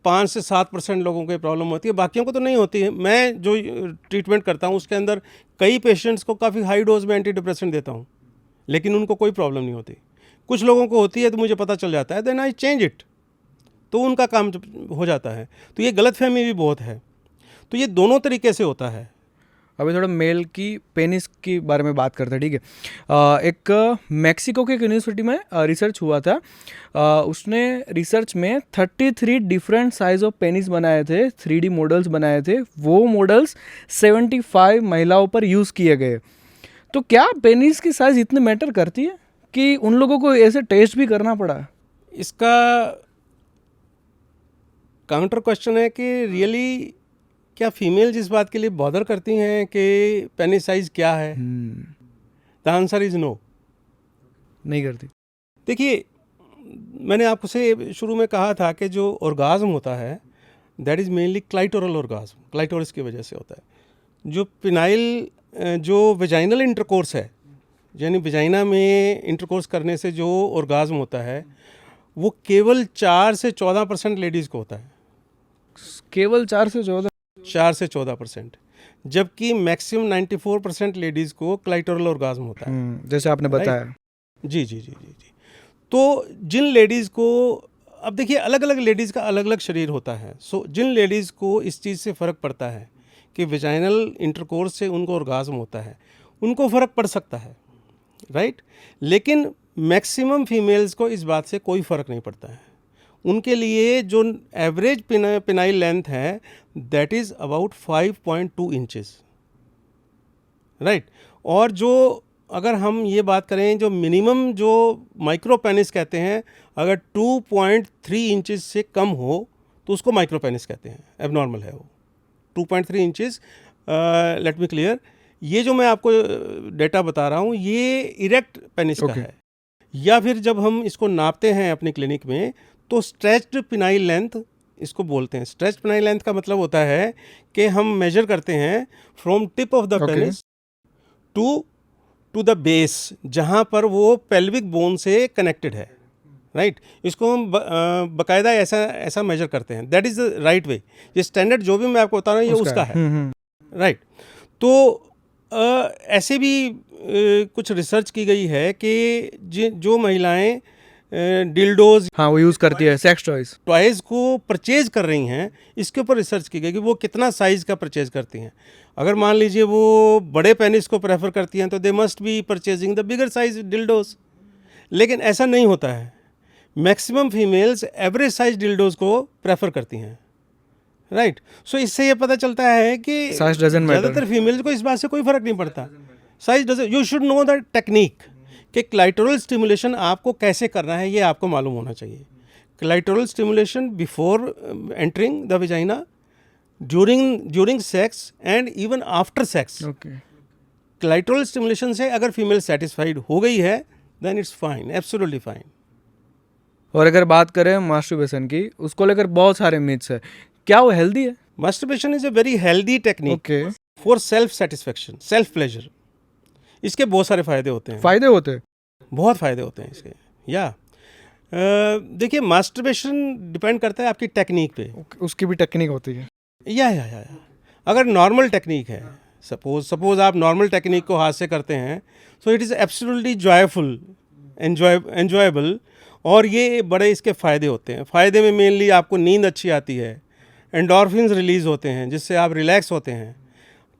5 से 7% लोगों को प्रॉब्लम होती है, बाकियों को तो नहीं होती है। मैं जो ट्रीटमेंट करता हूँ उसके अंदर कई पेशेंट्स को काफ़ी हाई डोज में एंटी डिप्रेसेंट देता हूँ, लेकिन उनको कोई प्रॉब्लम नहीं होती। कुछ लोगों को होती है तो मुझे पता चल जाता है, देन आई चेंज इट, तो उनका काम हो जाता है। तो ये गलतफहमी भी बहुत है। तो ये दोनों तरीके से होता है। अभी थोड़ा मेल की पेनिस की बारे में बात करते हैं, ठीक है। एक मैक्सिको के एक यूनिवर्सिटी में रिसर्च हुआ था। उसने रिसर्च में 33 डिफरेंट साइज ऑफ पेनिस बनाए थे, 3D मॉडल्स बनाए थे। वो मॉडल्स 75 महिलाओं पर यूज़ किए गए। तो क्या पेनिस की साइज इतने मैटर करती है कि उन लोगों को ऐसे टेस्ट भी करना पड़ा? इसका काउंटर क्वेश्चन है कि रियली क्या फीमेल इस बात के लिए बॉदर करती हैं कि पेनिस साइज क्या है? द आंसर इज नो, नहीं करती। देखिए, मैंने आपको से शुरू में कहा था कि जो ऑर्गाज्म होता है that is mainly clitoral orgasm, clitoris की वजह से होता है। जो पिनाइल जो वेजाइनल इंटरकोर्स है, यानी वेजाइना में इंटरकोर्स करने से जो ऑर्गाज्म होता है वो केवल 4 से 14% लेडीज़ को होता है। केवल 4 से 14? 4 से 14%, जबकि मैक्सिमम 94% लेडीज़ को क्लाइटोरल ऑर्गाज्म होता है। जैसे आपने बताया। जी जी जी जी जी। तो जिन लेडीज़ को, अब देखिए अलग अलग लेडीज़ का अलग अलग शरीर होता है। सो जिन लेडीज़ को इस चीज़ से फ़र्क पड़ता है कि वेजाइनल इंटरकोर्स से उनको ऑर्गाज्म होता है, उनको फ़र्क पड़ सकता है, राइट। लेकिन मैक्सिमम फीमेल्स को इस बात से कोई फ़र्क नहीं पड़ता है। उनके लिए जो एवरेज पिनाइल लेंथ है that is about 5.2 inches, right. और जो अगर हम ये बात करें जो मिनिमम जो माइक्रो पेनिस कहते हैं, अगर 2.3 इंचेस से कम हो तो उसको माइक्रो पेनिस कहते हैं, एबनॉर्मल है वो 2.3 इंचेस। लेट मी क्लियर, ये जो मैं आपको डेटा बता रहा हूँ ये इरेक्ट पेनिस का है। या फिर जब हम इसको नापते हैं अपनी क्लिनिक में तो स्ट्रेच्ड पिनाइल लेंथ इसको बोलते हैं। स्ट्रेच्ड पिनाइल लेंथ का मतलब होता है कि हम मेजर करते हैं from tip of the penis to the base, जहाँ पर वो पेल्विक बोन से कनेक्टेड है, राइट। इसको हम बाकायदा ऐसा मेजर करते हैं। That is the right way. ये स्टैंडर्ड जो भी मैं आपको बता रहा हूँ ये उसका है, राइट। तो ऐसे भी कुछ रिसर्च की गई है कि जो महिलाएं डिल्डोज, हाँ, वो यूज़ करती है, सेक्स टॉयज़ को परचेज कर रही हैं, इसके ऊपर रिसर्च की गई कि वो कितना साइज़ का परचेज करती हैं। अगर मान लीजिए वो बड़े पेनिस को प्रेफर करती हैं तो they must be purchasing the bigger size dildos, लेकिन ऐसा नहीं होता है। Maximum females average size dildos को प्रेफर करती हैं, राइट। सो इससे ये पता चलता है कि ज़्यादातर फीमेल्स को इस बात से कोई फ़र्क नहीं पड़ता, size doesn't. You should know the technique कि क्लाइटोरल स्टिमुलेशन आपको कैसे करना है, ये आपको मालूम होना चाहिए। Clitoral stimulation before entering the vagina, during sex and even after sex. Clitoral stimulation से अगर फीमेल सेटिस्फाइड हो गई है then it's fine, absolutely fine. और अगर बात करें मास्टरबेशन की, उसको लेकर बहुत सारे मिथ्स है। क्या वो हेल्दी है? Masturbation is a very healthy technique for self satisfaction, self pleasure. इसके बहुत सारे फ़ायदे होते हैं। फ़ायदे होते हैं? बहुत फ़ायदे होते हैं इसके। या देखिए, मास्टरबेशन डिपेंड करता है आपकी टेक्निक पे। उसकी भी टेक्निक होती है? या अगर नॉर्मल टेक्निक है, सपोज आप नॉर्मल टेक्निक को हाथ से करते हैं, so it is absolutely joyful, enjoyable, और ये बड़े इसके फ़ायदे होते हैं। फ़ायदे में मेनली आपको नींद अच्छी आती है, एंडोर्फिन्स रिलीज़ होते हैं जिससे आप रिलैक्स होते हैं,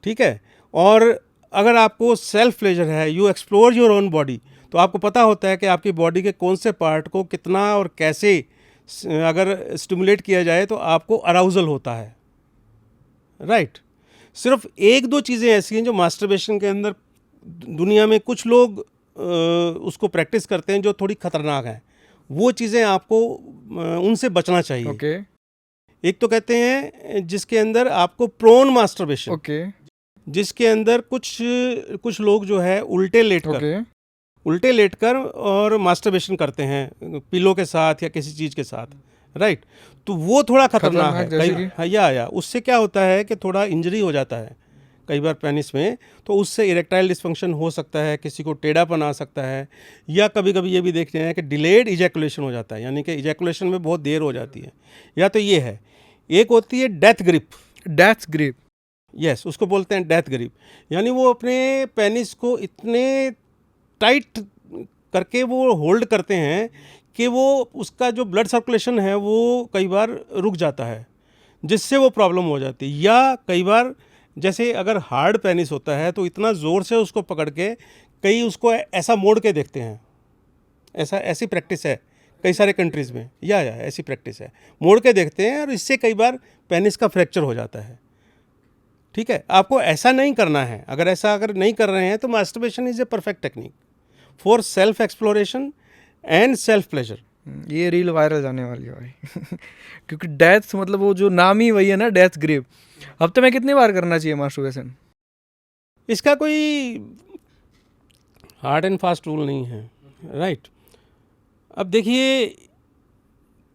ठीक है। और अगर आपको सेल्फ प्लेजर है, you explore your own body, तो आपको पता होता है कि आपकी बॉडी के कौन से पार्ट को कितना और कैसे अगर स्टिमुलेट किया जाए तो आपको अराउजल होता है, राइट। सिर्फ एक दो चीज़ें ऐसी हैं जो मास्टरबेशन के अंदर दुनिया में कुछ लोग उसको प्रैक्टिस करते हैं जो थोड़ी खतरनाक हैं। वो चीज़ें आपको उनसे बचना चाहिए। एक तो कहते हैं जिसके अंदर आपको प्रोन मास्टरबेशन, जिसके अंदर कुछ लोग जो है उल्टे लेटकर और मास्टरबेशन करते हैं पिलो के साथ या किसी चीज़ के साथ, राइट। तो वो थोड़ा खतरनाक है। या उससे क्या होता है कि थोड़ा इंजरी हो जाता है कई बार पेनिस में, तो उससे इरेक्टाइल डिस्फंक्शन हो सकता है, किसी को टेढ़ापन आ सकता है, या कभी कभी ये भी देखते हैं कि डिलेड इजैकुलेशन हो जाता है, यानी कि इजैकुलेशन में बहुत देर हो जाती है। या तो ये है, एक होती है डेथ ग्रिप। यस, उसको बोलते हैं डेथ ग्रिप, यानी वो अपने पेनिस को इतने टाइट करके वो होल्ड करते हैं कि वो उसका जो ब्लड सर्कुलेशन है वो कई बार रुक जाता है, जिससे वो प्रॉब्लम हो जाती है। या कई बार जैसे अगर हार्ड पेनिस होता है तो इतना ज़ोर से उसको पकड़ के कई उसको ऐसा मोड़ के देखते हैं, ऐसी प्रैक्टिस है कई सारे कंट्रीज़ में, या ऐसी प्रैक्टिस है, मोड़ के देखते हैं और इससे कई बार पेनिस का फ्रैक्चर हो जाता है। ठीक है, आपको ऐसा नहीं करना है। अगर नहीं कर रहे हैं तो masturbation is a perfect technique for self exploration and self pleasure. ये रील वायरल जाने वाली है भाई क्योंकि डेथ मतलब वो जो नाम ही वही है ना, डेथ ग्रिप। हफ्ते में कितनी बार करना चाहिए मास्टरबेशन? इसका कोई हार्ड एंड फास्ट रूल नहीं है, राइट। अब देखिए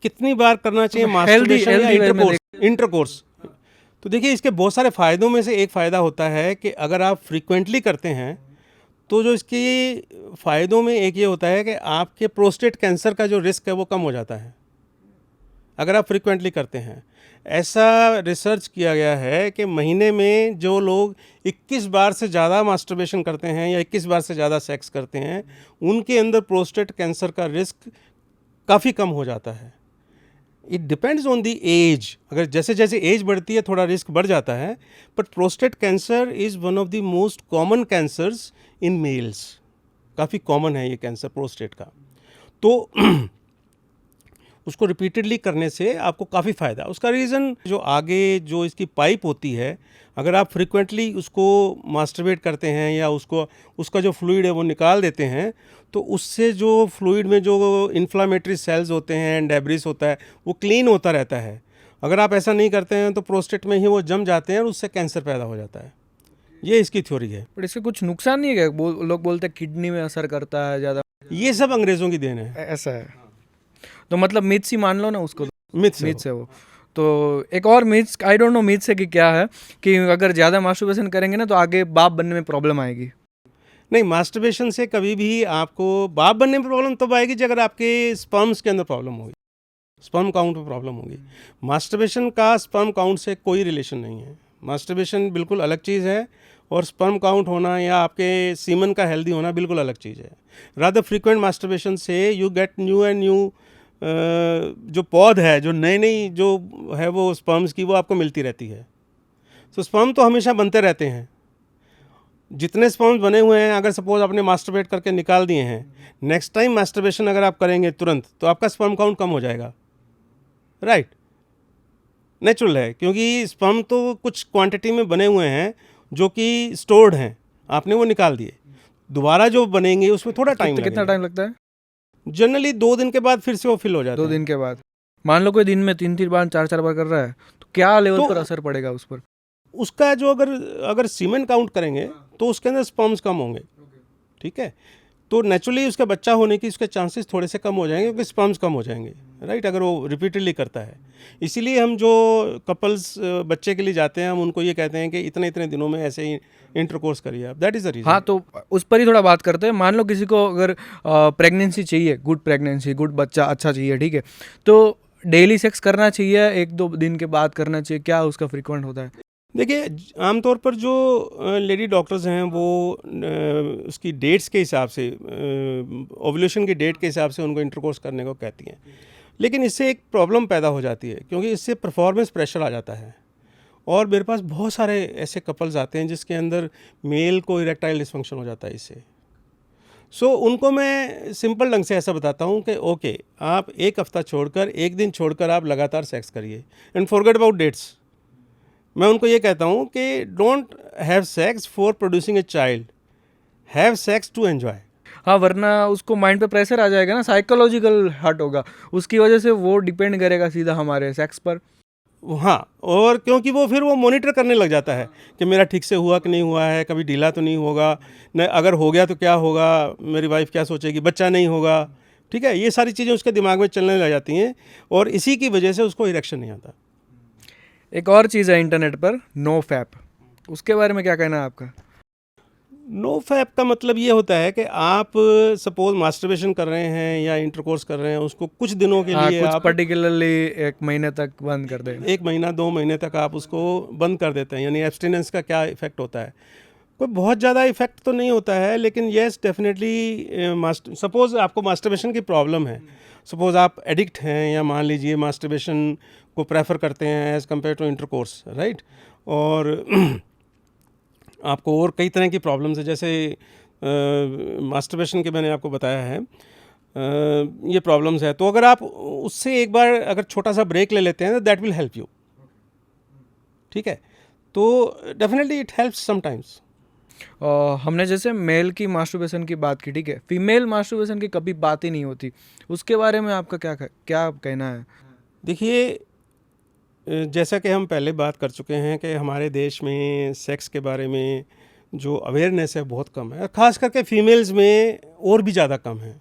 कितनी बार करना चाहिए मास्टरबेशन या इंटरकोर्स। तो देखिए इसके बहुत सारे फ़ायदों में से एक फ़ायदा होता है कि अगर आप फ्रीक्वेंटली करते हैं तो जो इसके फ़ायदों में एक ये होता है कि आपके प्रोस्टेट कैंसर का जो रिस्क है वो कम हो जाता है अगर आप फ्रीक्वेंटली करते हैं। ऐसा रिसर्च किया गया है कि महीने में जो लोग 21 बार से ज़्यादा मास्टरबेशन करते हैं या 21 बार से ज़्यादा सेक्स करते हैं उनके अंदर प्रोस्टेट कैंसर का रिस्क काफ़ी कम हो जाता है। It depends on the age, अगर जैसे जैसे एज बढ़ती है थोड़ा रिस्क बढ़ जाता है, but prostate cancer is one of the most common cancers in males. काफ़ी कॉमन है ये कैंसर प्रोस्टेट का। तो उसको रिपीटेडली करने से आपको काफ़ी फ़ायदा। उसका रीज़न जो आगे जो इसकी पाइप होती है, अगर आप फ्रिक्वेंटली उसको मास्टरबेट करते हैं या उसका जो फ्लूइड है वो निकाल देते हैं तो उससे जो फ्लूइड में जो इन्फ्लामेटरी सेल्स होते हैं, डेब्रिस होता है, वो क्लीन होता रहता है। अगर आप ऐसा नहीं करते हैं तो प्रोस्टेट में ही वो जम जाते हैं और उससे कैंसर पैदा हो जाता है। ये इसकी थ्योरी है। बट इसके कुछ नुकसान नहीं है क्या? लोग बोलते हैं किडनी में असर करता है ज़्यादा। ये सब अंग्रेज़ों की देन है। ऐसा है तो मतलब मिथ्स ही मान लो ना उसको। मिथ्स मिथ्स है वो। तो एक और myths, I don't know myths है कि क्या है, कि अगर ज़्यादा मास्टरबेशन करेंगे ना तो आगे बाप बनने में प्रॉब्लम आएगी। नहीं, मास्टरबेशन से कभी भी आपको बाप बनने में प्रॉब्लम तब आएगी जब अगर आपके स्पर्म्स के अंदर प्रॉब्लम होगी, स्पर्म काउंट में प्रॉब्लम होगी। मास्टरबेशन का स्पर्म काउंट से कोई रिलेशन नहीं है। मास्टरबेशन बिल्कुल अलग चीज़ है और स्पर्म काउंट होना या आपके सीमन का हेल्दी होना बिल्कुल अलग चीज़ है। रादर फ्रीक्वेंट मास्टरबेशन से you get new and new जो पौध है, जो नई जो है वो स्पर्म्स की, वो आपको मिलती रहती है। तो स्पर्म तो हमेशा बनते रहते हैं। जितने स्पर्म्स बने हुए हैं अगर सपोज आपने मास्टरबेट करके निकाल दिए हैं, नेक्स्ट टाइम मास्टरबेशन अगर आप करेंगे तुरंत तो आपका स्पर्म काउंट कम हो जाएगा, राइट। नेचुरल है, क्योंकि स्पर्म तो कुछ क्वांटिटी में बने हुए हैं जो कि स्टोर्ड हैं, आपने वो निकाल दिए। दोबारा जो बनेंगे उसमें थोड़ा टाइम लगेगा। कितना टाइम लगता है? जनरली 2 दिन के बाद फिर से वो फिल हो जाता है। 2 दिन के बाद? मान लो कोई दिन में 3 बार 4 बार कर रहा है तो क्या लेवल पर असर पड़ेगा उस पर? उसका जो अगर सीमेन काउंट करेंगे तो उसके अंदर स्पर्म्स कम होंगे, ठीक है। तो नेचुरली उसका बच्चा होने की उसके चांसेस थोड़े से कम हो जाएंगे क्योंकि स्पर्म्स कम हो जाएंगे, राइट, अगर वो रिपीटेडली करता है। इसीलिए हम जो कपल्स बच्चे के लिए जाते हैं हम उनको ये कहते हैं कि इतने इतने दिनों में ऐसे ही इंटरकोर्स करिए आप। That is the reason. हाँ, तो उस पर ही थोड़ा बात करते हैं। मान लो किसी को अगर प्रेगनेंसी चाहिए, गुड प्रेगनेंसी, गुड बच्चा अच्छा चाहिए, ठीक है, तो डेली सेक्स करना चाहिए, 1-2 दिन के बाद करना चाहिए, क्या उसका फ्रीक्वेंट होता है? देखिए, आमतौर पर जो लेडी डॉक्टर्स हैं वो उसकी डेट्स के हिसाब से, ओव्यूलेशन की डेट के हिसाब से उनको इंटरकोर्स करने को कहती हैं। लेकिन इससे एक प्रॉब्लम पैदा हो जाती है क्योंकि इससे परफॉर्मेंस प्रेशर आ जाता है। और मेरे पास बहुत सारे ऐसे कपल्स आते हैं जिसके अंदर मेल को इरेक्टाइल डिसफंक्शन हो जाता है इससे। सो उनको मैं सिंपल ढंग से ऐसा बताता हूँ कि ओके, आप 1 हफ्ता छोड़कर, 1 दिन छोड़कर आप लगातार सेक्स करिए एंड फॉरगेट अबाउट डेट्स। मैं उनको ये कहता हूँ कि don't have sex for producing a child, have sex to enjoy. हाँ, वरना उसको माइंड पे प्रेशर आ जाएगा ना, साइकोलॉजिकल हर्ट होगा, उसकी वजह से वो डिपेंड करेगा सीधा हमारे सेक्स पर। हाँ, और क्योंकि वो फिर वो मॉनिटर करने लग जाता है कि मेरा ठीक से हुआ कि नहीं हुआ है, कभी ढीला तो नहीं होगा, न अगर हो गया तो क्या होगा, मेरी वाइफ क्या सोचेगी, बच्चा नहीं होगा, ठीक है। ये सारी चीज़ें उसके दिमाग में चलने लग जाती हैं और इसी की वजह से उसको इरेक्शन नहीं आता। एक और चीज़ है इंटरनेट पर, नो फैप, उसके बारे में क्या कहना है आपका? नो फैप का मतलब ये होता है कि आप सपोज मास्टरबेशन कर रहे हैं या इंटरकोर्स कर रहे हैं, उसको कुछ दिनों के लिए कुछ आप पर्टिकुलरली 1 महीने तक बंद कर दें। 1 महीना 2 महीने तक आप उसको बंद कर देते हैं। यानी एब्सटिनेंस का क्या इफेक्ट होता है? कोई बहुत ज़्यादा इफेक्ट तो नहीं होता है, लेकिन येस डेफिनेटली सपोज आपको मास्टरबेशन की प्रॉब्लम है, सपोज आप एडिक्ट हैं या मान लीजिए मास्टरबेशन को प्रेफर करते हैं as compared to intercourse, right, और आपको और कई तरह की प्रॉब्लम्स है, जैसे मास्टरबेशन के मैंने आपको बताया है, ये प्रॉब्लम्स है। तो अगर आप उससे एक बार अगर छोटा सा ब्रेक ले लेते हैं तो दैट विल हेल्प यू। ठीक है, तो डेफिनेटली इट हेल्प्स समटाइम्स। हमने जैसे मेल की मास्टरबेशन की बात की, ठीक है, फीमेल मास्टरबेशन की कभी बात ही नहीं होती, उसके बारे में आपका क्या कहना है? देखिए, जैसा कि हम पहले बात कर चुके हैं कि हमारे देश में सेक्स के बारे में जो अवेयरनेस है बहुत कम है, ख़ास करके फीमेल्स में और भी ज़्यादा कम है।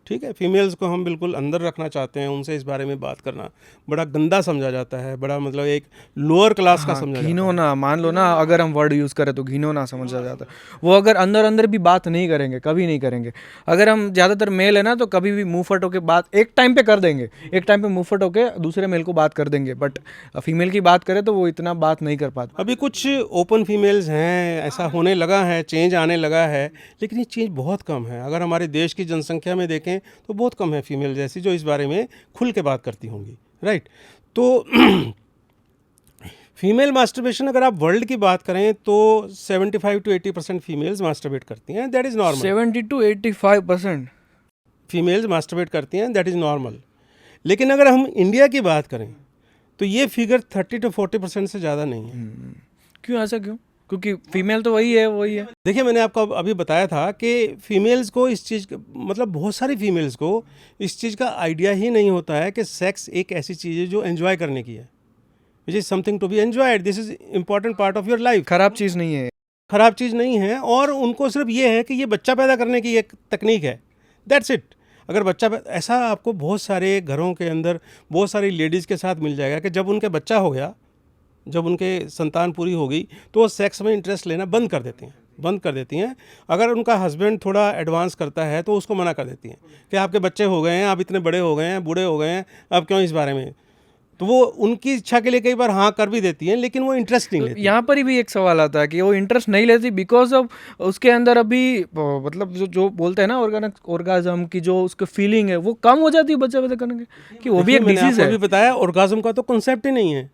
ठीक है, फीमेल्स को हम बिल्कुल अंदर रखना चाहते हैं, उनसे इस बारे में बात करना बड़ा गंदा समझा जाता है, बड़ा मतलब एक लोअर क्लास का हाँ, समझा जाता है। घिनौना मान लो ना, अगर हम वर्ड यूज़ करें तो घिनौना समझा जाता है। वो अगर अंदर अंदर भी बात नहीं करेंगे, कभी नहीं करेंगे। अगर हम ज़्यादातर मेल है ना तो कभी भी मुंह फट होके बात एक टाइम पे कर देंगे, एक टाइम पे मुंह फट होके दूसरे मेल को बात कर देंगे, बट फीमेल की बात करें तो वो इतना बात नहीं कर पाते। अभी कुछ ओपन फीमेल्स हैं, ऐसा होने लगा है, चेंज आने लगा है, लेकिन ये चेंज बहुत कम है। अगर हमारे देश की जनसंख्या में देखें तो बहुत कम है फीमेल जैसी जो इस बारे में खुल के बात करती होंगी, राइट। तो फीमेल मास्टरबेशन अगर आप वर्ल्ड की बात करें तो 75 to 80% फीमेल्स मास्टरबेट करती हैं, that is normal. 70 to 85%। Females masturbate करती हैं, दैट इज़ नॉर्मल। लेकिन अगर हम इंडिया की बात करें तो ये फिगर 30 to 40% से ज़्यादा नहीं है। क्यों, ऐसा क्यों? क्योंकि फीमेल तो वही है। देखिए, मैंने आपको अभी बताया था कि फीमेल्स को इस चीज़ मतलब बहुत सारी फीमेल्स को इस चीज़ का आइडिया ही नहीं होता है कि सेक्स एक ऐसी चीज़ है जो एंजॉय करने की है, which is something to be enjoyed, this is important part of your life. खराब चीज़ नहीं है। ख़राब चीज़ नहीं है, और उनको सिर्फ ये है कि ये बच्चा पैदा करने की एक तकनीक है, दैट्स इट। अगर ऐसा आपको बहुत सारे घरों के अंदर बहुत सारी लेडीज़ के साथ मिल जाएगा कि जब उनके बच्चा हो गया, जब उनके संतान पूरी हो गई तो वो सेक्स में इंटरेस्ट लेना बंद कर देती हैं। अगर उनका हस्बैंड थोड़ा एडवांस करता है तो उसको मना कर देती हैं कि आपके बच्चे हो गए हैं, आप इतने बड़े हो गए हैं, बूढ़े हो गए हैं, अब क्यों इस बारे में। तो वो उनकी इच्छा के लिए कई बार हाँ कर भी देती हैं, लेकिन वो इंटरेस्ट नहीं लेती। यहाँ पर भी एक सवाल आता है कि वो इंटरेस्ट नहीं लेती बिकॉज ऑफ उसके अंदर अभी मतलब जो बोलते हैं ना ऑर्गाज्म की जो उसकी फीलिंग है वो कम हो जाती है बच्चा पैदा करने की वो भी एक मैंने डिजीज आपको है। अभी बताया, ऑर्गाज्म का तो कॉन्सेप्ट ही नहीं है।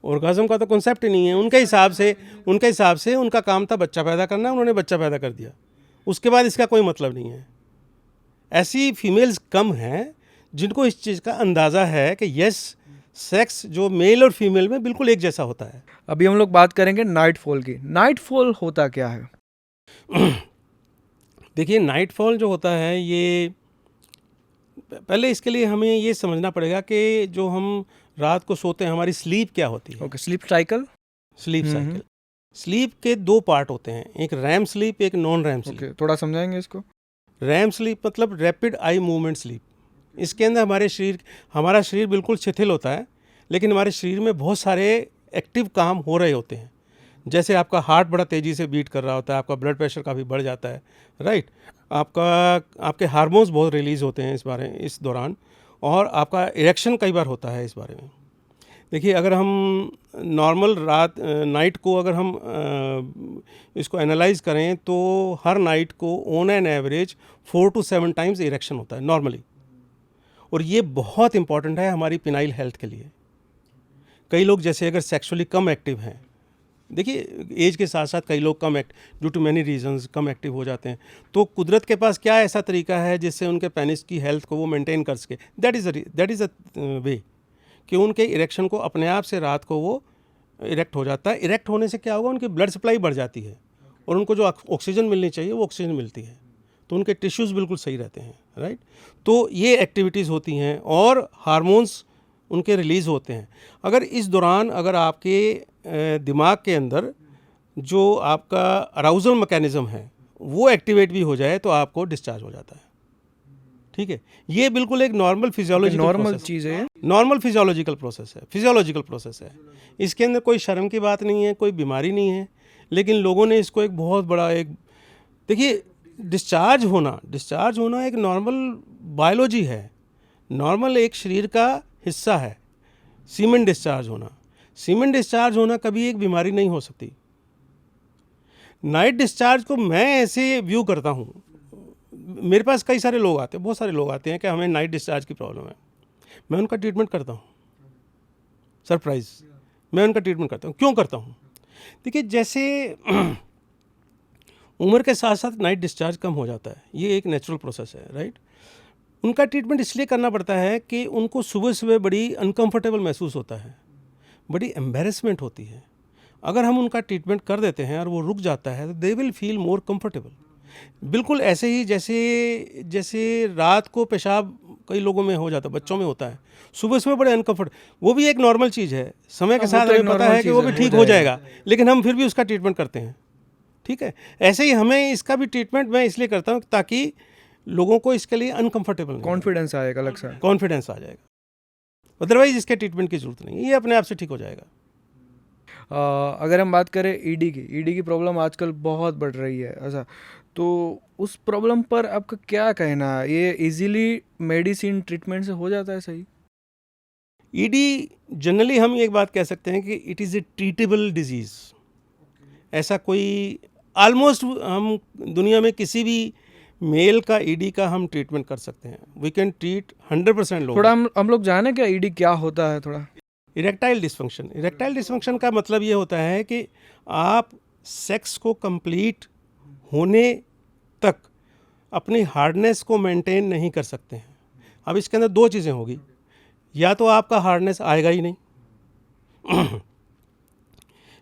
ऑर्गाज्म का तो कॉन्सेप्ट ही नहीं है। उनके हिसाब से उनका काम था बच्चा पैदा करना, उन्होंने बच्चा पैदा कर दिया, उसके बाद इसका कोई मतलब नहीं है। ऐसी फीमेल्स कम हैं जिनको इस चीज़ का अंदाज़ा है कि यस, सेक्स जो मेल और फीमेल में बिल्कुल एक जैसा होता है। अभी हम लोग बात करेंगे नाइटफॉल की। नाइटफॉल होता क्या है? देखिए, नाइटफॉल जो होता है, ये पहले इसके लिए हमें ये समझना पड़ेगा कि जो हम रात को सोते हैं हमारी स्लीप क्या होती है। Okay, sleep cycle. Sleep cycle, sleep के दो पार्ट होते हैं, एक रैम स्लीप, एक नॉन रैम स्लीप। ओके, थोड़ा समझाएंगे इसको। रैम स्लीप मतलब रैपिड आई मूवमेंट स्लीप। इसके अंदर हमारा शरीर बिल्कुल शिथिल होता है, लेकिन हमारे शरीर में बहुत सारे एक्टिव काम हो रहे होते हैं। जैसे आपका हार्ट बड़ा तेज़ी से बीट कर रहा होता है, आपका ब्लड प्रेशर काफ़ी बढ़ जाता है, राइट। आपके हार्मोन्स बहुत रिलीज़ होते हैं इस दौरान, और आपका इरेक्शन कई बार होता है इस बारे में। देखिए, अगर हम नॉर्मल नाइट को अगर हम इसको एनालाइज करें तो हर नाइट को on an average 4 to 7 times erection होता है नॉर्मली, और ये बहुत इंपॉर्टेंट है हमारी पिनाइल हेल्थ के लिए। कई लोग जैसे अगर सेक्सुअली कम एक्टिव हैं, देखिए एज के साथ साथ कई लोग ड्यू टू मैनी रीजंस कम एक्टिव हो जाते हैं, तो कुदरत के पास क्या ऐसा तरीका है जिससे उनके पेनिस की हेल्थ को वो मेंटेन कर सके। दैट इज़ अ वे कि उनके इरेक्शन को अपने आप से रात को वो इरेक्ट हो जाता है। इरेक्ट होने से क्या होगा, उनकी ब्लड सप्लाई बढ़ जाती है और उनको जो ऑक्सीजन मिलनी चाहिए वो ऑक्सीजन मिलती है, तो उनके टिश्यूज़ बिल्कुल सही रहते हैं, राइट। तो ये एक्टिविटीज़ होती हैं और हार्मोन्स उनके रिलीज़ होते हैं। अगर इस दौरान अगर आपके दिमाग के अंदर जो आपका अराउजल मैकेनिज़्म है वो एक्टिवेट भी हो जाए तो आपको डिस्चार्ज हो जाता है। ठीक है, ये बिल्कुल एक नॉर्मल नॉर्मल चीज़ है, नॉर्मल फिजियोलॉजिकल प्रोसेस है। इसके अंदर कोई शर्म की बात नहीं है, कोई बीमारी नहीं है, लेकिन लोगों ने इसको एक बहुत बड़ा देखिए, डिस्चार्ज होना एक नॉर्मल बायोलॉजी है, नॉर्मल एक शरीर का हिस्सा है। सीमेन डिस्चार्ज होना कभी एक बीमारी नहीं हो सकती। नाइट डिस्चार्ज को मैं ऐसे व्यू करता हूँ, मेरे पास कई सारे लोग आते हैं, बहुत सारे लोग आते हैं कि हमें नाइट डिस्चार्ज की प्रॉब्लम है, मैं उनका ट्रीटमेंट करता हूँ। क्यों करता हूँ? देखिए जैसे उम्र के साथ साथ नाइट डिस्चार्ज कम हो जाता है, ये एक नेचुरल प्रोसेस है, राइट। उनका ट्रीटमेंट इसलिए करना पड़ता है कि उनको सुबह सुबह बड़ी अनकंफर्टेबल महसूस होता है, बड़ी एम्बेरसमेंट होती है। अगर हम उनका ट्रीटमेंट कर देते हैं और वो रुक जाता है तो they will feel more comfortable. बिल्कुल ऐसे ही जैसे जैसे रात को पेशाब कई लोगों में हो जाता है, बच्चों में होता है, सुबह सुबह बड़े अनकंफर्ट, वो भी एक नॉर्मल चीज़ है, समय के वो साथ तो एक हमें पता normal है कि चीज़ वो है, भी हो ठीक हो जाएगा। जाएगा, लेकिन हम फिर भी उसका ट्रीटमेंट करते हैं। ठीक है, ऐसे ही हमें इसका भी ट्रीटमेंट मैं इसलिए करता हूँ ताकि लोगों को इसके लिए अनकंफर्टेबल नहीं कॉन्फिडेंस आएगा अलग से। कॉन्फिडेंस आ जाएगा। अदरवाइज इसके ट्रीटमेंट की जरूरत नहीं है, ये अपने आप से ठीक हो जाएगा। अगर हम बात करें ईडी की प्रॉब्लम आजकल बहुत बढ़ रही है ऐसा, तो उस प्रॉब्लम पर आपका क्या कहना है? ये इजीली मेडिसिन ट्रीटमेंट से हो जाता है सही? ईडी जनरली हम एक बात कह सकते हैं कि it is a treatable disease. ऐसा कोई ऑलमोस्ट हम दुनिया में किसी भी मेल का ईडी का हम ट्रीटमेंट कर सकते हैं। वी कैन ट्रीट 100% लोग। थोड़ा हम लोग जाने क्या ईडी क्या होता है थोड़ा? इरेक्टाइल डिस्फंक्शन का मतलब ये होता है कि आप सेक्स को कंप्लीट होने तक अपनी हार्डनेस को मेंटेन नहीं कर सकते हैं। अब इसके अंदर दो चीज़ें होगी, या तो आपका हार्डनेस आएगा ही नहीं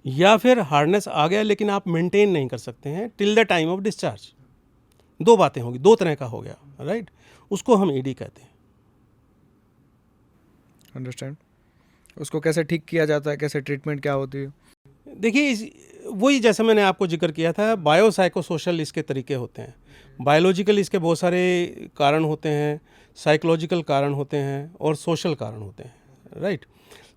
या फिर हार्डनेस आ गया लेकिन आप मेंटेन नहीं कर सकते हैं till the time of discharge. दो बातें होगी, दो तरह का हो गया, राइट। उसको हम ईडी कहते हैं। अंडरस्टैंड। उसको कैसे ठीक किया जाता है, कैसे ट्रीटमेंट क्या होती है? देखिए वही जैसे मैंने आपको जिक्र किया था, बायोसाइकोसोशल इसके तरीके होते हैं। बायोलॉजिकल इसके बहुत सारे कारण होते हैं, साइकोलॉजिकल कारण होते हैं और सोशल कारण होते हैं, राइट।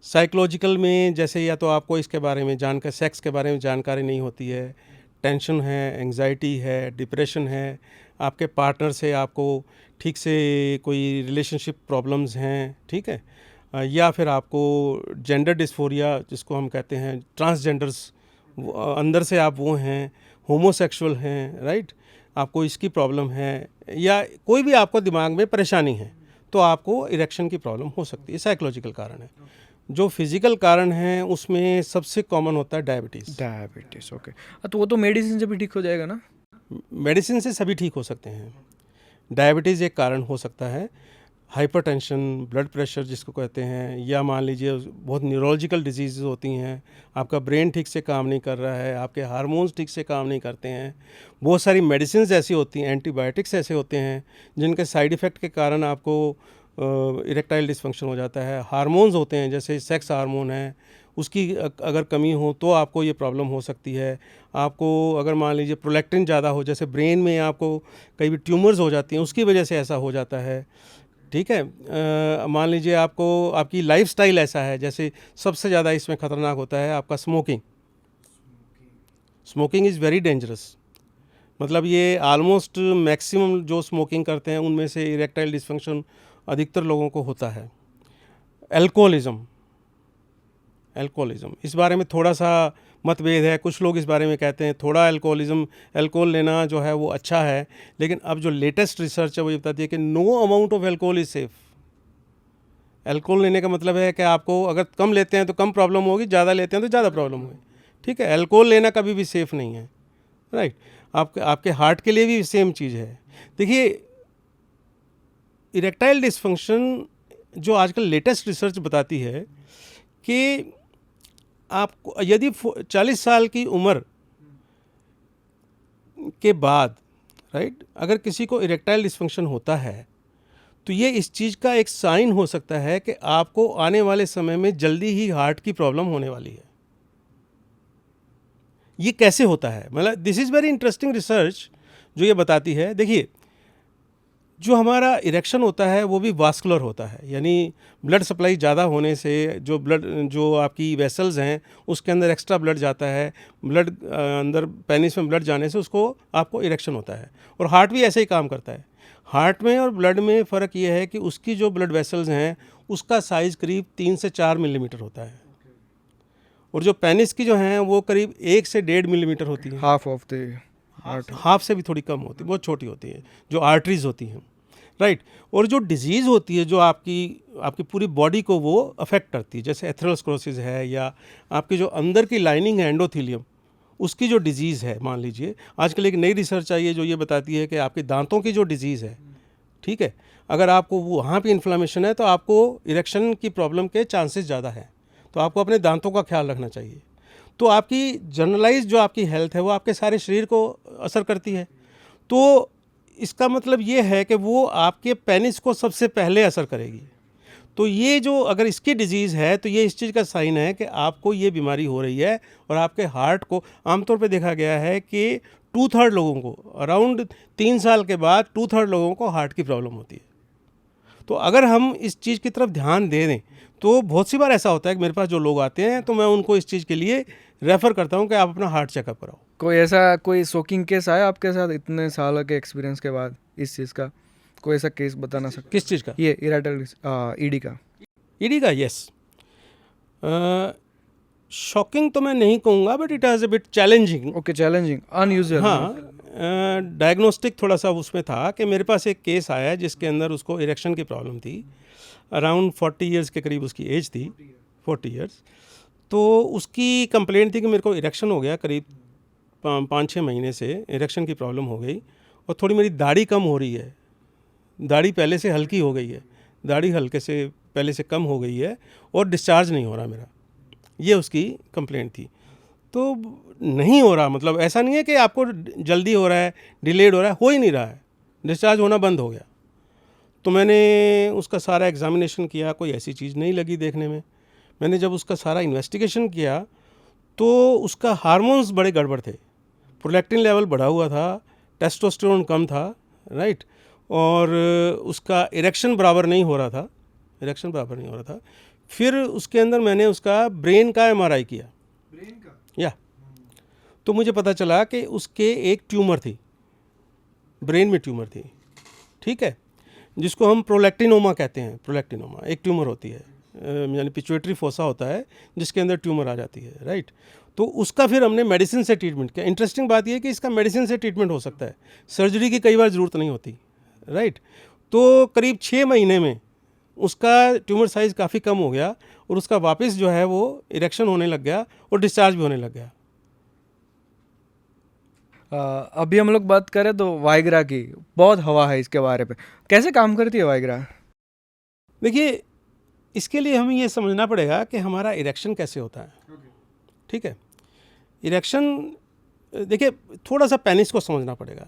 साइकोलॉजिकल में जैसे या तो आपको इसके बारे में जानकर सेक्स के बारे में जानकारी नहीं होती है, टेंशन है, एंग्जाइटी है, डिप्रेशन है, आपके पार्टनर से आपको ठीक से कोई रिलेशनशिप प्रॉब्लम्स हैं, ठीक है, या फिर आपको जेंडर डिस्फोरिया जिसको हम कहते हैं, ट्रांसजेंडर्स अंदर से आप वो हैं, होमोसेक्सुअल हैं, राइट, आपको इसकी प्रॉब्लम है, या कोई भी आपको दिमाग में परेशानी है तो आपको इरेक्शन की प्रॉब्लम हो सकती है, साइकोलॉजिकल कारण है। जो फिजिकल कारण है उसमें सबसे कॉमन होता है डायबिटीज़। ओके। तो वो तो मेडिसिन से भी ठीक हो जाएगा ना? मेडिसिन से सभी ठीक हो सकते हैं। डायबिटीज़ एक कारण हो सकता है, हाइपरटेंशन, ब्लड प्रेशर जिसको कहते हैं, या मान लीजिए बहुत न्यूरोलॉजिकल डिजीज़ होती हैं, आपका ब्रेन ठीक से काम नहीं कर रहा है, आपके हार्मोन्स ठीक से काम नहीं करते हैं। बहुत सारी मेडिसिन ऐसी होती हैं, एंटीबायोटिक्स ऐसे होते हैं जिनके साइड इफ़ेक्ट के कारण आपको इरेक्टाइल डिस्फंक्शन हो जाता है। हार्मोन्स होते हैं जैसे सेक्स हार्मोन है, उसकी अगर कमी हो तो आपको ये प्रॉब्लम हो सकती है। आपको अगर मान लीजिए प्रोलैक्टिन ज़्यादा हो, जैसे ब्रेन में आपको कई भी ट्यूमर्स हो जाती हैं, उसकी वजह से ऐसा हो जाता है, ठीक है। मान लीजिए आपको आपकी लाइफस्टाइल ऐसा है, जैसे सबसे ज़्यादा इसमें ख़तरनाक होता है आपका स्मोकिंग इज़ वेरी डेंजरस। मतलब ये ऑलमोस्ट मैक्सिमम जो स्मोकिंग करते हैं उनमें से इरेक्टाइल डिस्फंक्शन अधिकतर लोगों को होता है। अल्कोहलिज्म, इस बारे में थोड़ा सा मतभेद है। कुछ लोग इस बारे में कहते हैं थोड़ा अल्कोहल लेना जो है वो अच्छा है, लेकिन अब जो लेटेस्ट रिसर्च है वो ये बताती है कि no amount of alcohol is safe. Alcohol लेने का मतलब है कि आपको अगर कम लेते हैं तो कम प्रॉब्लम होगी, ज़्यादा लेते हैं तो ज़्यादा प्रॉब्लम होगी, ठीक है। अल्कोहल लेना कभी भी सेफ़ नहीं है, राइट। आपके हार्ट के लिए भी सेम चीज़ है। देखिए इरेक्टाइल डिस्फंक्शन जो आजकल लेटेस्ट रिसर्च बताती है कि आपको यदि 40 साल की उम्र के बाद, राइट, अगर किसी को इरेक्टाइल डिस्फंक्शन होता है तो ये इस चीज़ का एक साइन हो सकता है कि आपको आने वाले समय में जल्दी ही हार्ट की प्रॉब्लम होने वाली है। ये कैसे होता है, मतलब this is very interesting research जो ये बताती है। देखिए जो हमारा इरेक्शन होता है वो भी वास्कुलर होता है, यानी ब्लड सप्लाई ज़्यादा होने से जो आपकी वेसल्स हैं उसके अंदर एक्स्ट्रा ब्लड जाता है, ब्लड अंदर पेनिस में ब्लड जाने से उसको आपको इरेक्शन होता है। और हार्ट भी ऐसे ही काम करता है। हार्ट में और ब्लड में फ़र्क ये है कि उसकी जो ब्लड वेसल्स हैं उसका साइज़ करीब 3 से 4 मिलीमीटर होता है, और जो पेनिस की जो हैं वो करीब 1 से 1.5 मिलीमीटर होती है। Half of the heart, half से भी थोड़ी कम होती है, बहुत छोटी होती है जो आर्टरीज होती हैं, राइट। और जो डिजीज़ होती है जो आपकी पूरी बॉडी को वो अफेक्ट करती है, जैसे एथेरोस्क्लेरोसिस है या आपकी जो अंदर की लाइनिंग है एंडोथेलियम, उसकी जो डिजीज़ है, मान लीजिए आजकल एक नई रिसर्च आई है जो ये बताती है कि आपके दांतों की जो डिजीज़ है, ठीक है, अगर आपको वहाँ पे इन्फ्लेमेशन है तो आपको इरेक्शन की प्रॉब्लम के चांसेस ज़्यादा हैं, तो आपको अपने दांतों का ख्याल रखना चाहिए। तो आपकी जनरलाइज जो आपकी हेल्थ है वो आपके सारे शरीर को असर करती है। तो इसका मतलब ये है कि वो आपके पेनिस को सबसे पहले असर करेगी। तो ये जो अगर इसकी डिजीज़ है तो ये इस चीज़ का साइन है कि आपको ये बीमारी हो रही है। और आपके हार्ट को आमतौर पे देखा गया है कि 2/3 लोगों को अराउंड 3 साल के बाद 2/3 लोगों को हार्ट की प्रॉब्लम होती है। तो अगर हम इस चीज़ की तरफ ध्यान दे दें तो बहुत सी बार ऐसा होता है कि मेरे पास जो लोग आते हैं तो मैं उनको इस चीज़ के लिए रेफ़र करता हूँ कि आप अपना हार्ट चेकअप कराओ। कोई शॉकिंग केस आया आपके साथ इतने साल के एक्सपीरियंस के बाद इस चीज़ का? कोई ऐसा केस बताना सकते? किस चीज़ का? ये इरेक्टाइल ईडी का। ईडी का, यस। शॉकिंग तो मैं नहीं कहूँगा, but it has a bit challenging. Okay, challenging, unusual. हाँ, डायग्नोस्टिक थोड़ा सा उसमें था कि मेरे पास एक केस आया जिसके अंदर उसको इरेक्शन की प्रॉब्लम थी। अराउंड 40 इयर्स के करीब उसकी एज थी, 40 इयर्स। तो उसकी कंप्लेंट थी कि मेरे को इरेक्शन हो गया, करीब 5-6 महीने से इरेक्शन की प्रॉब्लम हो गई और थोड़ी मेरी दाढ़ी कम हो रही है। दाढ़ी पहले से हल्की हो गई है, दाढ़ी हल्के से पहले से कम हो गई है और डिस्चार्ज नहीं हो रहा मेरा, ये उसकी कंप्लेंट थी। तो नहीं हो रहा, मतलब ऐसा नहीं है कि आपको जल्दी हो रहा है, डिलेड हो रहा है, हो ही नहीं रहा है, डिस्चार्ज होना बंद हो गया। तो मैंने उसका सारा एग्जामिनेशन किया, कोई ऐसी चीज़ नहीं लगी देखने में। मैंने जब उसका सारा इन्वेस्टिगेशन किया तो उसका हार्मोन्स बड़े गड़बड़ थे, प्रोलैक्टिन लेवल बढ़ा हुआ था, टेस्टोस्टेरोन कम था, राइट, और उसका इरेक्शन बराबर नहीं हो रहा था। फिर उसके अंदर मैंने उसका ब्रेन का एमआरआई किया, ब्रेन का, या तो मुझे पता चला कि उसके एक ट्यूमर थी, ब्रेन में ट्यूमर थी, ठीक है, जिसको हम प्रोलैक्टिनोमा कहते हैं। प्रोलैक्टिनोमा एक ट्यूमर होती है, यानी पिट्यूटरी फोसा होता है जिसके अंदर ट्यूमर आ जाती है, राइट। तो उसका फिर हमने मेडिसिन से ट्रीटमेंट किया। इंटरेस्टिंग बात यह है कि इसका मेडिसिन से ट्रीटमेंट हो सकता है, सर्जरी की कई बार ज़रूरत नहीं होती, राइट। तो करीब 6 महीने में उसका ट्यूमर साइज़ काफ़ी कम हो गया और उसका वापस जो है वो इरेक्शन होने लग गया और डिस्चार्ज भी होने लग गया। अभी हम लोग बात करें तो वाइग्रा की, बहुत हवा है इसके बारे पे। कैसे काम करती है वाइग्रा? देखिए, इसके लिए हमें ये समझना पड़ेगा कि हमारा इरेक्शन कैसे होता है, ठीक है। इरेक्शन, देखिए थोड़ा सा पेनिस को समझना पड़ेगा।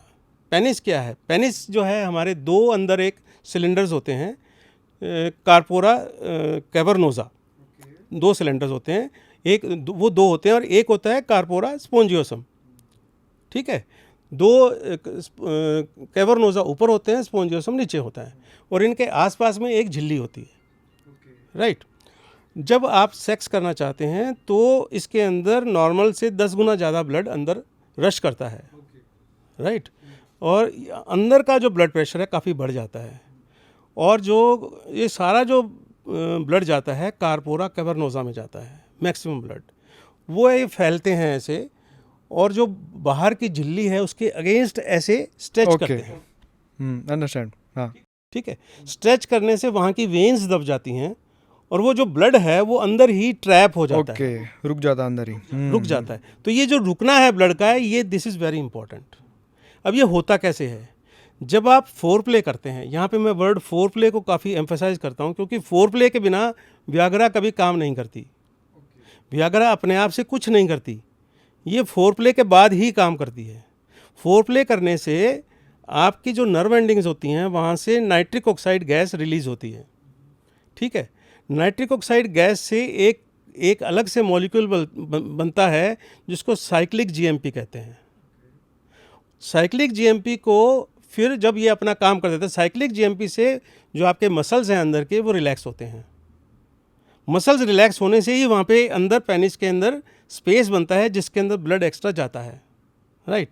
पेनिस क्या है? पेनिस जो है हमारे दो अंदर एक सिलेंडर्स होते हैं, कार्पोरा कैवर्नोसा, 2 सिलेंडर्स होते हैं, एक वो 2 होते हैं और एक होता है कार्पोरा स्पोंजियोसम, ठीक है। 2 कैवर्नोसा ऊपर होते हैं, स्पोंजियोसम नीचे होता है और इनके आसपास में एक झिल्ली होती है, राइट। जब आप सेक्स करना चाहते हैं तो इसके अंदर नॉर्मल से 10 गुना ज़्यादा ब्लड अंदर रश करता है, राइट, और अंदर का जो ब्लड प्रेशर है काफ़ी बढ़ जाता है और जो ये सारा जो ब्लड जाता है कार्पोरा कैवर्नोसा में जाता है, मैक्सिमम ब्लड वो ये फैलते हैं ऐसे, और जो बाहर की झिल्ली है उसके अगेंस्ट ऐसे स्ट्रेच करते हैं, अंडरस्टैंड, हाँ, ठीक है। स्ट्रेच करने से वहाँ की वेन्स दब जाती हैं और वो जो ब्लड है वो अंदर ही ट्रैप हो जाता है, रुक जाता है अंदर ही, रुक जाता है। तो ये जो रुकना है ब्लड का है, ये दिस इज़ वेरी इंपॉर्टेंट। अब ये होता कैसे है? जब आप फोर प्ले करते हैं, यहाँ पे मैं वर्ड फोर प्ले को काफ़ी एम्फेसाइज करता हूँ क्योंकि फोर प्ले के बिना व्याग्रा कभी काम नहीं करती। व्याग्रा अपने आप से कुछ नहीं करती, ये फोर प्ले के बाद ही काम करती है। फोर प्ले करने से आपकी जो नर्व एंडिंग्स होती हैं वहाँ से नाइट्रिक ऑक्साइड गैस रिलीज होती है, ठीक है। नाइट्रिक ऑक्साइड गैस से एक अलग से मॉलिक्यूल बनता है जिसको साइक्लिक जीएमपी कहते हैं। साइक्लिक जीएमपी को फिर जब ये अपना काम कर देता है, साइक्लिक जीएमपी से जो आपके मसल्स हैं अंदर के वो रिलैक्स होते हैं। मसल्स रिलैक्स होने से ही वहाँ पे अंदर पेनिस के अंदर स्पेस बनता है जिसके अंदर ब्लड एक्स्ट्रा जाता है, राइट।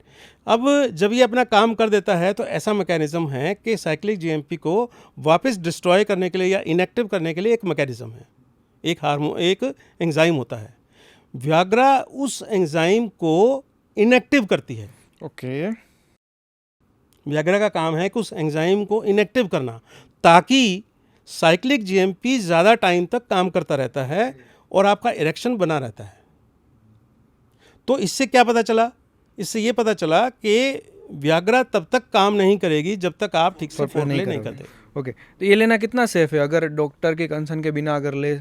अब जब ये अपना काम कर देता है तो ऐसा मैकेनिज्म है कि साइक्लिक जीएमपी को वापस डिस्ट्रॉय करने के लिए या इनएक्टिव करने के लिए एक मैकेनिज्म है, एक एंजाइम होता है। व्याग्रा उस एंजाइम को इनएक्टिव करती है। ओके। व्याग्रा का काम है कि उस एंजाइम को इनएक्टिव करना, ताकि साइक्लिक जीएमपी ज़्यादा टाइम तक काम करता रहता है और आपका इरेक्शन बना रहता है। तो इससे क्या पता चला? इससे ये पता चला कि व्याग्रा तब तक काम नहीं करेगी जब तक आप ठीक से फोरप्ले नहीं करते। ओके, तो ये लेना कितना सेफ है अगर डॉक्टर के कंसर्न के बिना अगर ले?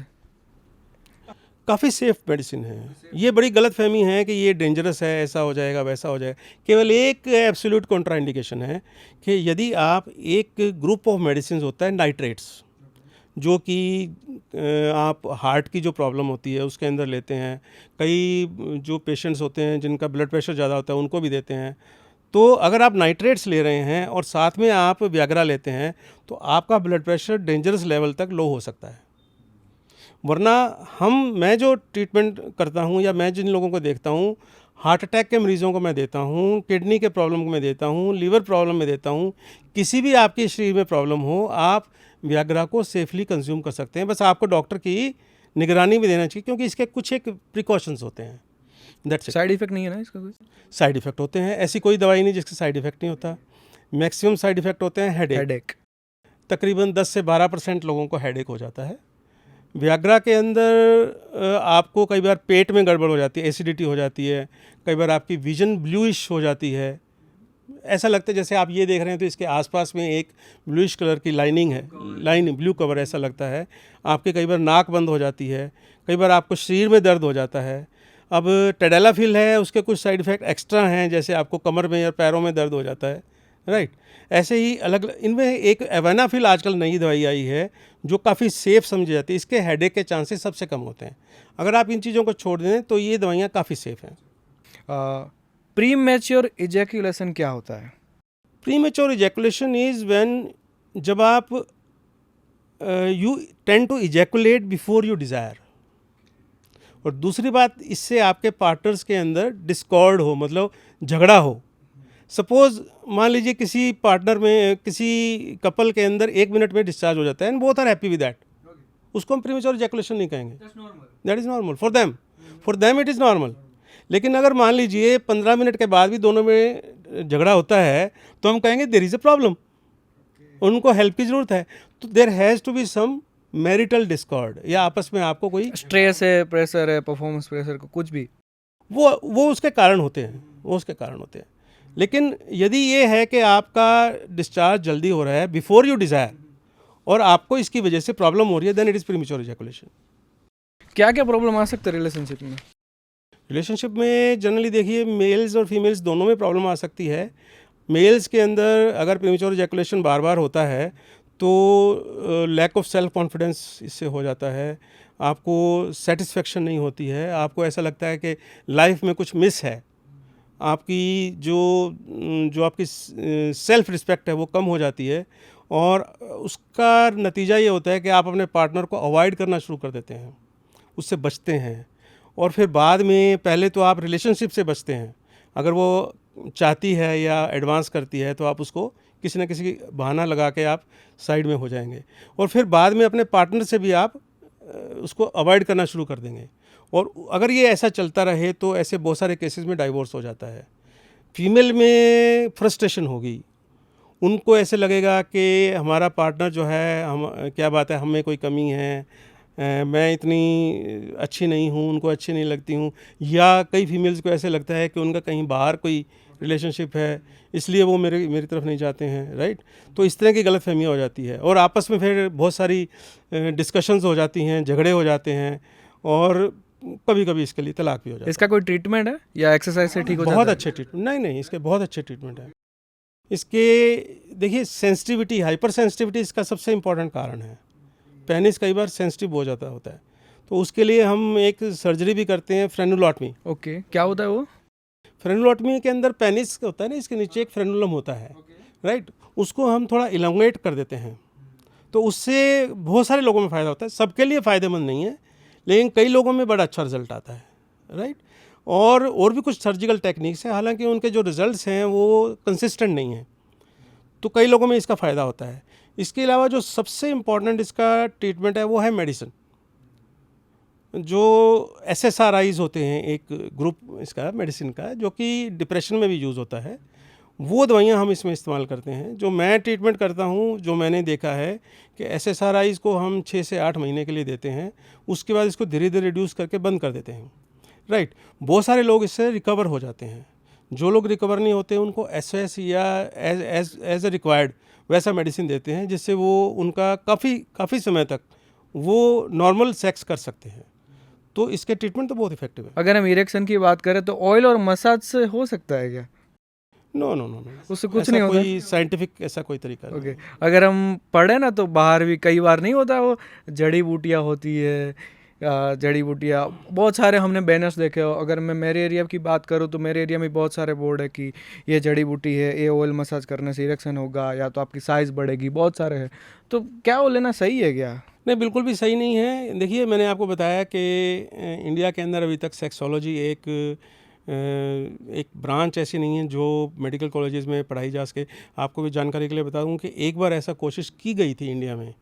काफ़ी सेफ मेडिसिन है। ये बड़ी गलतफहमी है कि ये डेंजरस है, ऐसा हो जाएगा वैसा हो जाएगा। केवल एक एब्सोल्यूट कॉन्ट्राइंडिकेशन है कि यदि आप एक ग्रुप ऑफ मेडिसिन होता है नाइट्रेट्स, जो कि आप हार्ट की जो प्रॉब्लम होती है उसके अंदर लेते हैं, कई जो पेशेंट्स होते हैं जिनका ब्लड प्रेशर ज़्यादा होता है उनको भी देते हैं। तो अगर आप नाइट्रेट्स ले रहे हैं और साथ में आप व्याग्रा लेते हैं तो आपका ब्लड प्रेशर डेंजरस लेवल तक लो हो सकता है। वरना मैं जो ट्रीटमेंट करता हूँ या मैं जिन लोगों को देखता हूँ, हार्ट अटैक के मरीज़ों को मैं देता हूँ, किडनी के प्रॉब्लम को मैं देता हूँ, लीवर प्रॉब्लम में देता हूँ, किसी भी आपके शरीर में प्रॉब्लम हो, आप व्याग्रा को सेफली कंज्यूम कर सकते हैं। बस आपको डॉक्टर की निगरानी में देना चाहिए, क्योंकि इसके कुछ एक प्रिकॉशंस होते हैं। That's it. साइड इफेक्ट नहीं है ना इसका? कुछ साइड इफ़ेक्ट होते हैं, ऐसी कोई दवाई नहीं जिसके साइड इफ़ेक्ट नहीं होता। मैक्सिमम साइड इफ़ेक्ट होते हैं हेडेक। तकरीबन 10 से 12% लोगों को हेडेक हो जाता है। व्याग्रा के अंदर आपको कई बार पेट में गड़बड़ हो जाती है, एसिडिटी हो जाती है, कई बार आपकी विजन ब्लूइश हो जाती है। ऐसा लगता है जैसे आप ये देख रहे हैं तो इसके आसपास में एक ब्लूइश कलर की लाइनिंग है, ब्लू कवर ऐसा लगता है। आपके कई बार नाक बंद हो जाती है, कई बार आपको शरीर में दर्द हो जाता है। अब टेडेलाफिल है, उसके कुछ साइड इफ़ेक्ट एक्स्ट्रा हैं, जैसे आपको कमर में या पैरों में दर्द हो जाता है, राइट। ऐसे ही अलग इनमें एक एवानाफिल आजकल नई दवाई आई है जो काफ़ी सेफ़ समझी जाती है। इसके हेडेक के चांसेस सबसे कम होते हैं। अगर आप इन चीज़ों को छोड़ दें तो ये दवाइयाँ काफ़ी सेफ़ हैं। प्री मैच्योर इजैकुलेशन क्या होता है? Premature ejaculation is when जब आप you tend to ejaculate before you desire. और दूसरी बात, इससे आपके पार्टनर्स के अंदर डिस्कॉर्ड हो, मतलब झगड़ा हो। सपोज मान लीजिए किसी पार्टनर में, किसी कपल के अंदर 1 मिनट में डिस्चार्ज हो जाता है and both are happy with that, उसको हम प्रीमेच्योर इजैकुलेशन नहीं कहेंगे। That is normal for them it is normal. लेकिन अगर मान लीजिए 15 मिनट के बाद भी दोनों में झगड़ा होता है तो हम कहेंगे देयर इज़ अ प्रॉब्लम, उनको हेल्प की ज़रूरत है। तो there has to be some marital discord, या आपस में आपको कोई स्ट्रेस है, प्रेशर है, परफॉर्मेंस प्रेशर को कुछ भी, वो उसके कारण होते हैं, वो उसके कारण होते हैं। लेकिन यदि ये है कि आपका डिस्चार्ज जल्दी हो रहा है बिफोर यू डिज़ायर और आपको इसकी वजह से प्रॉब्लम हो रही है, then it is premature ejaculation. क्या क्या प्रॉब्लम आ सकता है रिलेशनशिप में? रिलेशनशिप में जनरली देखिए मेल्स और फीमेल्स दोनों में प्रॉब्लम आ सकती है। मेल्स के अंदर अगर प्रीमेच्योर इजैकुलेशन बार बार होता है तो लैक ऑफ सेल्फ कॉन्फिडेंस इससे हो जाता है, आपको सेटिस्फेक्शन नहीं होती है, आपको ऐसा लगता है कि लाइफ में कुछ मिस है, आपकी जो आपकी सेल्फ रिस्पेक्ट है वो कम हो जाती है, और उसका नतीजा ये होता है कि आप अपने पार्टनर को अवॉइड करना शुरू कर देते हैं, उससे बचते हैं। और फिर बाद में, पहले तो आप रिलेशनशिप से बचते हैं, अगर वो चाहती है या एडवांस करती है तो आप उसको किसी न किसी बहाना लगा के आप साइड में हो जाएंगे, और फिर बाद में अपने पार्टनर से भी आप उसको अवॉइड करना शुरू कर देंगे। और अगर ये ऐसा चलता रहे तो ऐसे बहुत सारे केसेस में डाइवोर्स हो जाता है। फीमेल में फ्रस्ट्रेशन होगी, उनको ऐसे लगेगा कि हमारा पार्टनर जो है, हम क्या बात है, हमें कोई कमी है, मैं इतनी अच्छी नहीं हूँ, उनको अच्छी नहीं लगती हूँ, या कई फीमेल्स को ऐसे लगता है कि उनका कहीं बाहर कोई रिलेशनशिप है इसलिए वो मेरी तरफ नहीं जाते हैं, राइट। तो इस तरह की गलतफहमियाँ हो जाती है और आपस में फिर बहुत सारी डिस्कशंस हो जाती हैं, झगड़े हो जाते हैं, और कभी कभी इसके लिए तलाक भी हो जाता है। इसका कोई ट्रीटमेंट है या एक्सरसाइज से ठीक हो जाता है? बहुत अच्छे ट्रीटमेंट, नहीं, इसके बहुत अच्छे ट्रीटमेंट है। इसके देखिए सेंसिटिविटी, हाइपर सेंसिटिविटी इसका सबसे इम्पॉर्टेंट कारण है। पेनिस कई बार सेंसिटिव हो जाता होता है, तो उसके लिए हम एक सर्जरी भी करते हैं, फ्रेनुलॉटमी। ओके, क्या होता है वो? फ्रेनुलॉटमी के अंदर पेनिस होता है ना, इसके नीचे एक फ्रेनुलम होता है, राइट, उसको हम थोड़ा इलोंगेट कर देते हैं, तो उससे बहुत सारे लोगों में फ़ायदा होता है। सबके लिए फ़ायदेमंद नहीं है, लेकिन कई लोगों में बड़ा अच्छा रिजल्ट आता है, राइट। और भी कुछ सर्जिकल टेक्निक्स हैं, हालांकि उनके जो रिजल्ट्स हैं वो कंसिस्टेंट नहीं हैं, तो कई लोगों में इसका फ़ायदा होता है। इसके अलावा जो सबसे इम्पॉर्टेंट इसका ट्रीटमेंट है वो है मेडिसिन। जो SSRIs होते हैं, एक ग्रुप इसका मेडिसिन का, जो कि डिप्रेशन में भी यूज़ होता है, वो दवाइयाँ हम इसमें इस्तेमाल करते हैं। जो मैं ट्रीटमेंट करता हूँ, जो मैंने देखा है कि SSRIs को हम 6 से 8 महीने के लिए देते हैं, उसके बाद इसको धीरे धीरे रिड्यूस करके बंद कर देते हैं, राइट। बहुत सारे लोग इससे रिकवर हो जाते हैं। जो लोग रिकवर नहीं होते उनको SS या एज ए रिक्वायर्ड वैसा मेडिसिन देते हैं, जिससे वो उनका काफ़ी समय तक वो नॉर्मल सेक्स कर सकते हैं। तो इसके ट्रीटमेंट तो बहुत इफेक्टिव है। अगर हम इरेक्शन की बात करें तो ऑयल और मसाज से हो सकता है क्या? नो नो नो नो, उससे कुछ नहीं होता? कोई साइंटिफिक ऐसा कोई तरीका नहीं ओके। है। अगर हम पढ़े ना तो बाहर भी कई बार नहीं होता, वो जड़ी बूटियाँ होती है, जड़ी बूटियाँ बहुत सारे हमने बैनर्स देखे हो। अगर मैं मेरे एरिया की बात करूँ तो मेरे एरिया में बहुत सारे बोर्ड है कि ये जड़ी बूटी है, ये ऑयल मसाज करने से इरेक्शन होगा या तो आपकी साइज़ बढ़ेगी, बहुत सारे हैं। तो क्या वो लेना सही है क्या? नहीं, बिल्कुल भी सही नहीं है। देखिए, मैंने आपको बताया कि इंडिया के अंदर अभी तक सेक्सोलॉजी एक ब्रांच ऐसी नहीं है जो मेडिकल कॉलेजेस में पढ़ाई जा सके। आपको भी जानकारी के लिए बता दूं कि एक बार ऐसा कोशिश की गई थी इंडिया में,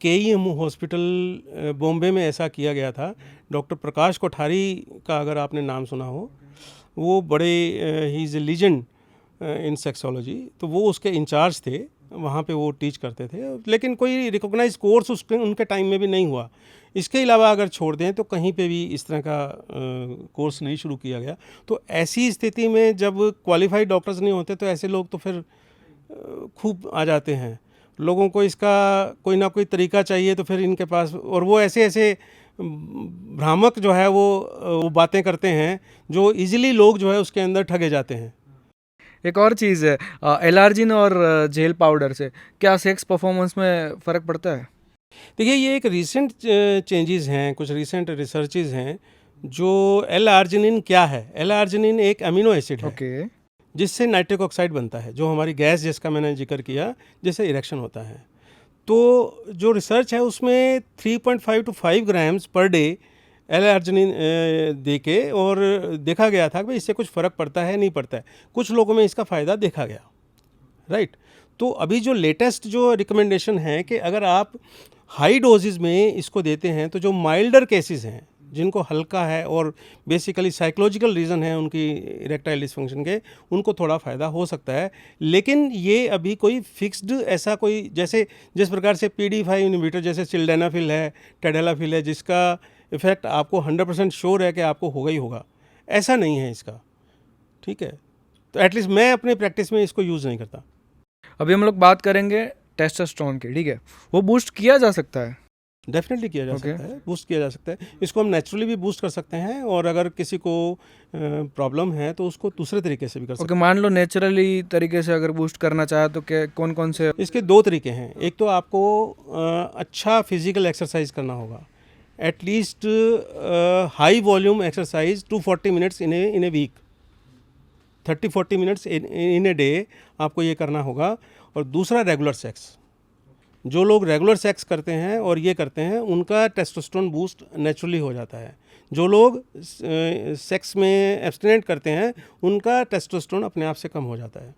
KEM हॉस्पिटल बॉम्बे में ऐसा किया गया था। डॉक्टर प्रकाश कोठारी का अगर आपने नाम सुना हो, वो बड़े he is a legend in sexology, तो वो उसके इंचार्ज थे, वहाँ पे वो टीच करते थे, लेकिन कोई रिकॉग्नाइज कोर्स उनके टाइम में भी नहीं हुआ। इसके अलावा अगर छोड़ दें तो कहीं पे भी इस तरह का कोर्स नहीं शुरू किया गया। तो ऐसी स्थिति में जब क्वालिफाइड डॉक्टर्स नहीं होते तो ऐसे लोग तो फिर खूब आ जाते हैं। लोगों को इसका कोई ना कोई तरीका चाहिए, तो फिर इनके पास, और वो ऐसे भ्रामक जो है वो बातें करते हैं जो इजीली लोग जो है उसके अंदर ठगे जाते हैं। एक और चीज़ है, एलार्जिन और जेल पाउडर से क्या सेक्स परफॉर्मेंस में फ़र्क पड़ता है? देखिए, ये एक रीसेंट चेंजेस हैं, कुछ रीसेंट रिसर्चेज हैं। जो L-आर्जिनिन क्या है? L-आर्जिनिन एक अमीनो एसिड है, ओके। जिससे नाइट्रिक ऑक्साइड बनता है, जो हमारी गैस जिसका मैंने जिक्र किया, जिससे इरेक्शन होता है। तो जो रिसर्च है उसमें 3.5 to 5 ग्राम्स पर डे L-आर्जिनिन दे के, और देखा गया था कि इससे कुछ फ़र्क पड़ता है नहीं पड़ता है। कुछ लोगों में इसका फ़ायदा देखा गया, राइट। तो अभी जो लेटेस्ट जो रिकमेंडेशन है कि अगर आप हाई डोजेज़ में इसको देते हैं तो जो माइल्डर केसेस हैं, जिनको हल्का है और बेसिकली साइकोलॉजिकल रीज़न है उनकी इरेक्टाइल डिसफंक्शन के, उनको थोड़ा फ़ायदा हो सकता है। लेकिन ये अभी कोई फिक्स्ड ऐसा कोई, जैसे जिस प्रकार से PD5 इनहिबिटर जैसे सिल्डेनाफिल है, टेडेलाफिल है, जिसका इफ़ेक्ट आपको 100% श्योर है कि आपको होगा ही होगा, ऐसा नहीं है इसका, ठीक है। तो एटलीस्ट मैं अपने प्रैक्टिस में इसको यूज़ नहीं करता। अभी हम लोग बात करेंगे टेस्टोस्टेरोन की, ठीक है? वो बूस्ट किया जा सकता है? डेफिनेटली किया जा सकता है, बूस्ट किया जा सकता है। इसको हम नेचुरली भी बूस्ट कर सकते हैं, और अगर किसी को प्रॉब्लम है तो उसको दूसरे तरीके से भी कर सकते ओके, मान लो नेचुरली तरीके से अगर बूस्ट करना चाहे तो क्या कौन कौन से? हैं। इसके 2 तरीके हैं। एक तो आपको अच्छा फिजिकल एक्सरसाइज करना होगा, at least high volume exercise 240 minutes in a week, 30-40 minutes in a day आपको ये करना होगा। और दूसरा, रेगुलर सेक्स। जो लोग रेगुलर सेक्स करते हैं और ये करते हैं, उनका टेस्टोस्टेरोन बूस्ट नेचुरली हो जाता है। जो लोग सेक्स में एब्स्टिनेंट करते हैं, उनका टेस्टोस्टेरोन अपने आप से कम हो जाता है।